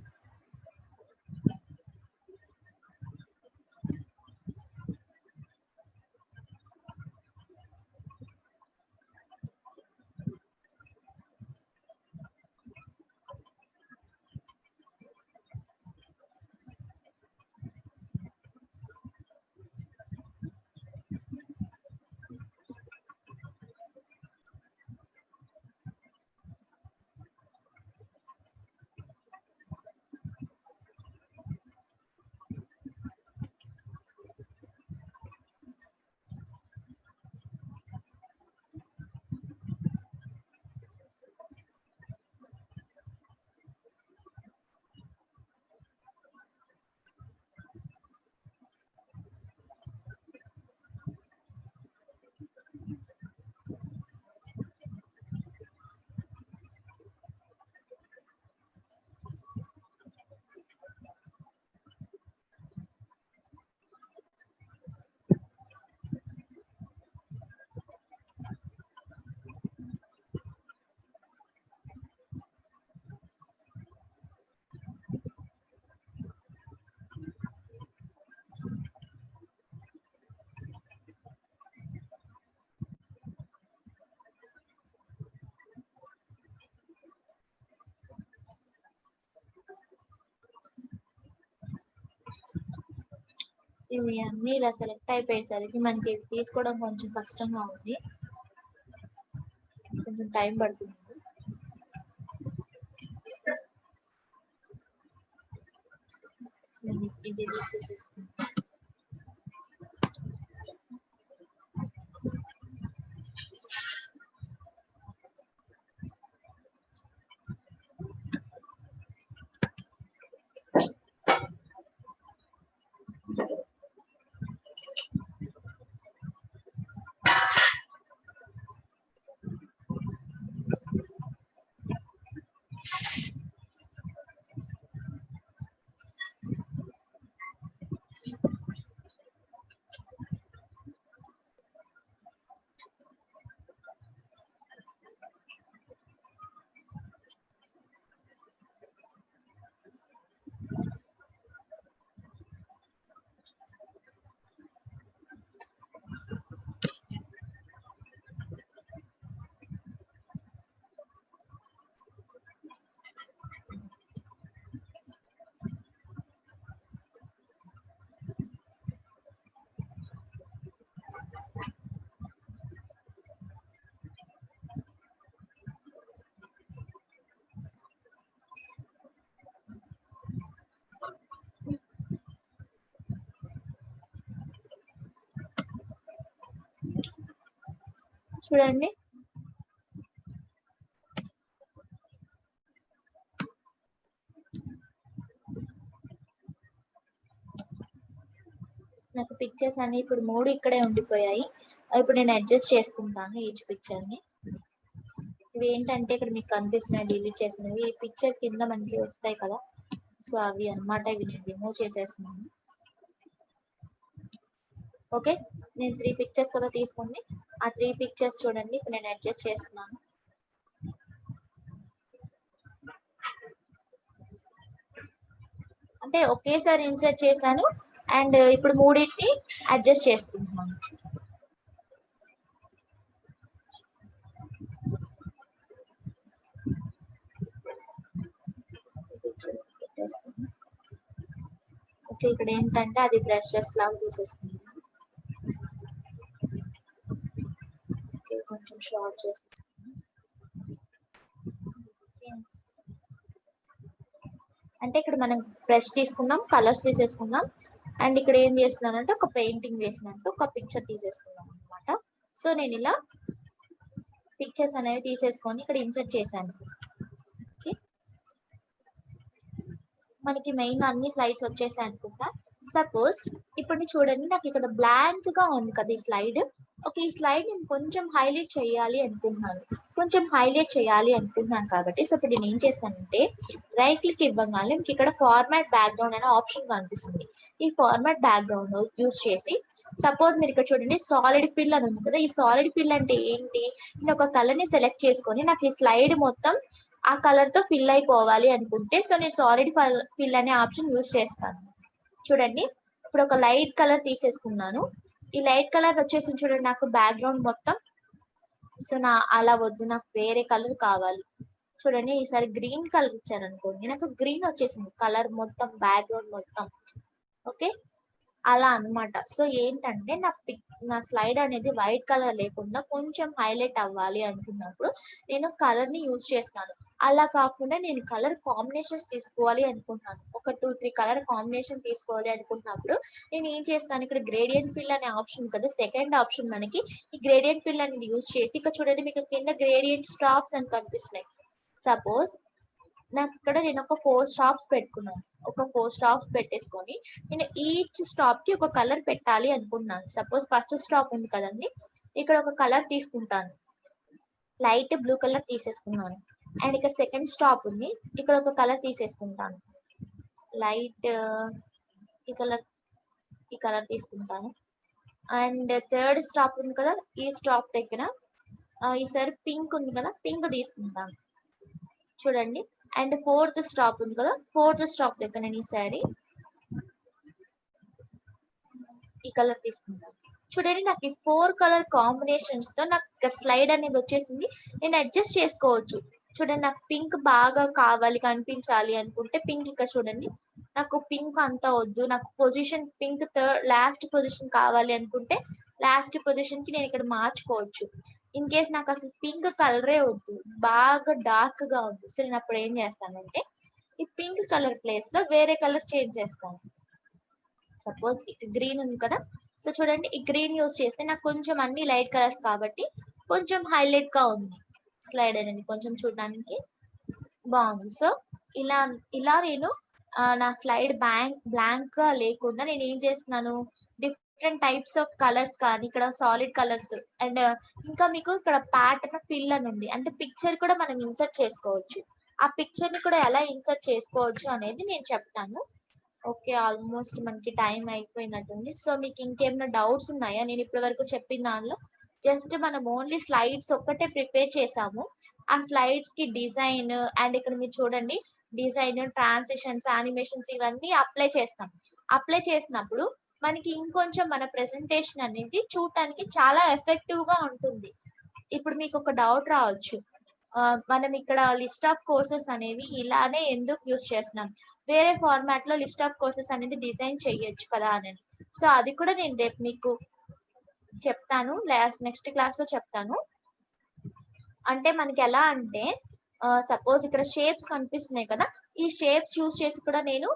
ఇవి అన్ని ఇలా సెలెక్ట్ అయిపోయేసరికి మనకి ఇది తీసుకోవడం కొంచెం కష్టంగా ఉంది, కొంచెం టైం పడుతుంది. నేను ఇది delete చేసేస్తాను. చూడండి నాకు పిక్చర్స్ అన్ని ఇప్పుడు 3 ఇక్కడే ఉండిపోయాయి. ఇప్పుడు నేను అడ్జస్ట్ చేసుకుంటాను ఈచ్ పిక్చర్ ని. ఇవి ఏంటంటే ఇక్కడ మీకు కనిపిస్తున్నాయి డిలీట్ చేసినవి, ఈ పిక్చర్ కింద మనకి వస్తాయి కదా, సో అవి అన్నమాట. ఇవి నేను రిమూవ్ చేసేస్తున్నాను. ఓకే, నేను 3 పిక్చర్స్ కదా తీసుకుంది, ఆ 3 పిక్చర్స్ చూడండి ఇప్పుడు నేను అడ్జస్ట్ చేస్తున్నాను. అంటే ఒకేసారి ఇన్సర్ట్ చేశాను అండ్ ఇప్పుడు 3ని అడ్జస్ట్ చేసుకుంటున్నాను. ఓకే, ఇక్కడ ఏంటంటే అది బ్రషెస్ లాగా తీసేసుకుంటాను. ఓకే, కొంచెం షార్ట్ చేసేస్తాను. అంటే ఇక్కడ మనం బ్రష్ తీసుకున్నాం, కలర్స్ తీసేసుకున్నాం అండ్ ఇక్కడ ఏం చేస్తున్నానంటే ఒక పెయింటింగ్ వేసినట్టు ఒక పిక్చర్ తీసేసుకున్నాం అనమాట. సో నేను ఇలా పిక్చర్స్ అనేవి తీసేసుకొని ఇక్కడ ఇన్సర్ట్ చేశాను. ఓకే, మనకి మెయిన్ అన్ని స్లైడ్స్ వచ్చేసాయి అనుకుంటా. సపోజ్ ఇప్పుడు చూడండి నాకు ఇక్కడ బ్లాంక్ గా ఉంది కదా ఈ స్లైడ్. ఓకే, ఈ స్లైడ్ నేను కొంచెం హైలైట్ చేయాలి అనుకుంటున్నాను కాబట్టి సో ఇప్పుడు నేను ఏం చేస్తానంటే రైట్ క్లిక్ ఇవ్వగానే మీకు ఇక్కడ ఫార్మాట్ బ్యాక్గ్రౌండ్ అనే ఆప్షన్ కనిపిస్తుంది. ఈ ఫార్మాట్ బ్యాక్గ్రౌండ్ యూజ్ చేసి సపోజ్ మీరు ఇక్కడ చూడండి సాలిడ్ ఫిల్ అని ఉంది కదా, ఈ సాలిడ్ ఫిల్ అంటే ఏంటి, నేను ఒక కలర్ ని సెలెక్ట్ చేసుకొని నాకు ఈ స్లైడ్ మొత్తం ఆ కలర్ తో ఫిల్ అయిపోవాలి అనుకుంటే సో నేను సాలిడ్ ఫిల్ అనే ఆప్షన్ యూజ్ చేస్తాను. చూడండి ఇప్పుడు ఒక లైట్ కలర్ తీసేసుకున్నాను. ఈ లైట్ కలర్ వచ్చేసి చూడండి నాకు బ్యాక్గ్రౌండ్ మొత్తం. సో అలా వద్దు, నాకు వేరే కలర్ కావాలి. చూడండి ఈసారి గ్రీన్ కలర్ ఇచ్చాను అనుకోండి, నాకు గ్రీన్ వచ్చేసింది కలర్ మొత్తం, బ్యాక్గ్రౌండ్ మొత్తం. ఓకే, అలా అన్నమాట. సో ఏంటంటే నా స్లైడ్ అనేది వైట్ కలర్ లేకుండా కొంచెం హైలైట్ అవ్వాలి అనుకున్నప్పుడు నేను కలర్ ని యూజ్ చేస్తాను. అలా కాకుండా నేను కలర్ కాంబినేషన్స్ తీసుకోవాలి అనుకుంటున్నాను, ఒక 2-3 కలర్ కాంబినేషన్ తీసుకోవాలి అనుకుంటున్నప్పుడు నేను ఏం చేస్తాను, ఇక్కడ గ్రేడియంట్ ఫిల్ అనే ఆప్షన్ కదా, సెకండ్ ఆప్షన్ మనకి ఈ గ్రేడియంట్ ఫిల్ అనేది యూజ్ చేసి ఇక్కడ చూడండి మీకు కింద గ్రేడియంట్ స్టాప్స్ అని కనిపిస్తున్నాయి. సపోజ్ నాకు ఇక్కడ నేను ఒక 4 స్టాప్స్ పెట్టుకున్నాను. ఒక 4 స్టాప్స్ పెట్టేసుకొని నేను ఈచ్ స్టాప్ కి ఒక కలర్ పెట్టాలి అనుకున్నాను. సపోజ్ ఫస్ట్ స్టాప్ ఉంది కదండి, ఇక్కడ ఒక కలర్ తీసుకుంటాను, లైట్ బ్లూ కలర్ తీసేసుకున్నాను. అండ్ ఇక్కడ సెకండ్ స్టాప్ ఉంది, ఇక్కడ ఒక కలర్ తీసేసుకుంటాను, లైట్ ఈ కలర్ తీసుకుంటాను. అండ్ థర్డ్ స్టాప్ ఉంది కదా, ఈ స్టాప్ దగ్గర ఈసారి పింక్ ఉంది కదా, పింక్ తీసుకుంటాను. చూడండి అండ్ ఫోర్త్ స్టాప్ ఉంది కదా, ఫోర్త్ స్టాప్ దగ్గర నేను ఈసారి ఈ కలర్ తీసుకుంటాను. చూడండి నాకు ఈ 4 కలర్ కాంబినేషన్స్ తో నాకు స్లైడ్ అనేది వచ్చేసింది. నేను అడ్జస్ట్ చేసుకోవచ్చు, చూడండి నాకు పింక్ బాగా కావాలి కనిపించాలి అనుకుంటే పింక్ ఇక్కడ చూడండి. నాకు పింక్ అంతా వద్దు, నాకు పొజిషన్ పింక్ లాస్ట్ పొజిషన్ కావాలి అనుకుంటే లాస్ట్ పొజిషన్ కి నేను ఇక్కడ మార్చుకోవచ్చు. ఇన్ కేస్ నాకు అసలు పింక్ కలరే వద్దు, బాగా డార్క్ గా ఉంది, సో నేను అప్పుడు ఏం చేస్తానంటే ఈ పింక్ కలర్ ప్లేస్ లో వేరే కలర్ చేంజ్ చేస్తాను. సపోజ్ గ్రీన్ ఉంది కదా, సో చూడండి ఈ గ్రీన్ యూస్ చేస్తే నాకు కొంచెం అన్ని లైట్ కలర్స్ కాబట్టి కొంచెం హైలైట్ గా ఉంది స్లైడ్ అనేది, కొంచెం చూడడానికి బాగుంది. సో ఇలా ఇలా నేను నా స్లైడ్ బ్లాంక్ గా లేకుండా నేను ఏం చేస్తున్నాను, డిఫరెంట్ టైప్స్ ఆఫ్ కలర్స్ కానీ ఇక్కడ సాలిడ్ కలర్స్ అండ్ ఇంకా మీకు ఇక్కడ ప్యాటర్న్ ఫిల్ అని ఉంది, అంటే పిక్చర్ కూడా మనం ఇన్సర్ట్ చేసుకోవచ్చు. ఆ పిక్చర్ ని కూడా ఎలా ఇన్సర్ట్ చేసుకోవచ్చు అనేది నేను చెప్తాను. ఓకే, ఆల్మోస్ట్ మనకి టైం అయిపోయినట్టుంది. సో మీకు ఇంకేమైనా డౌట్స్ ఉన్నాయా? నేను ఇప్పటి వరకు చెప్పిన దానిలో జస్ట్ మనం ఓన్లీ స్లైడ్స్ ఒక్కటే ప్రిపేర్ చేసాము. ఆ స్లైడ్స్ కి డిజైన్ అండ్ ఇక్కడ మీరు చూడండి డిజైన్, ట్రాన్సిషన్స్, యానిమేషన్స్ ఇవన్నీ అప్లై చేస్తాం. అప్లై చేసినప్పుడు మనకి ఇంకొంచెం మన ప్రెజెంటేషన్ అనేది చూడటానికి చాలా ఎఫెక్టివ్ గా ఉంటుంది. ఇప్పుడు మీకు ఒక డౌట్ రావచ్చు, మనం ఇక్కడ లిస్ట్ ఆఫ్ కోర్సెస్ అనేవి ఇలానే ఎందుకు యూస్ చేస్తున్నాం, వేరే ఫార్మాట్ లో లిస్ట్ ఆఫ్ కోర్సెస్ అనేది డిజైన్ చేయొచ్చు కదా అని. సో అది కూడా నేను రేపు మీకు చెప్తాను, నెక్స్ట్ క్లాస్ లో చెప్తాను. అంటే మనకి ఎలా అంటే సపోజ్ ఇక్కడ షేప్స్ కనిపిస్తున్నాయి కదా, ఈ షేప్స్ యూస్ చేసి కూడా నేను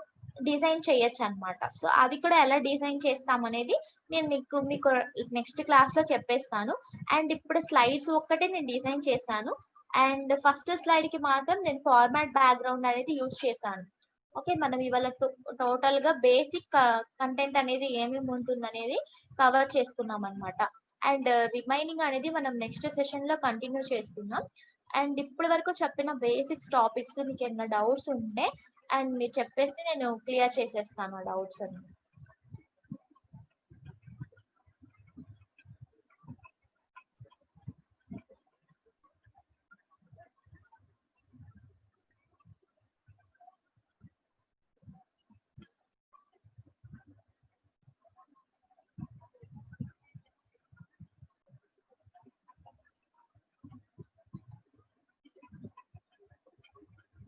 డిజైన్ చేయొచ్చు అన్నమాట. సో అది కూడా ఎలా డిజైన్ చేస్తాం అనేది నేను మీకు నెక్స్ట్ క్లాస్ లో చెప్పేస్తాను. అండ్ ఇప్పుడు స్లైడ్స్ ఒక్కటే నేను డిజైన్ చేశాను అండ్ ఫస్ట్ స్లైడ్ కి మాత్రం నేను ఫార్మాట్ బ్యాక్గ్రౌండ్ అనేది యూజ్ చేశాను. ఓకే, మనం ఇవాళ టోటల్ గా బేసిక్ కంటెంట్ అనేది ఏమేమి ఉంటుంది అనేది కవర్ చేసుకున్నాం అన్నమాట. అండ్ రిమైనింగ్ అనేది మనం నెక్స్ట్ సెషన్ లో కంటిన్యూ చేసుకుందాం. అండ్ ఇప్పటి వరకు చెప్పిన బేసిక్స్ టాపిక్స్ లో మీకు ఏమైనా డౌట్స్ ఉంటే అండ్ మీరు చెప్పేస్తే నేను క్లియర్ చేసేస్తాను డౌట్స్ అన్ని.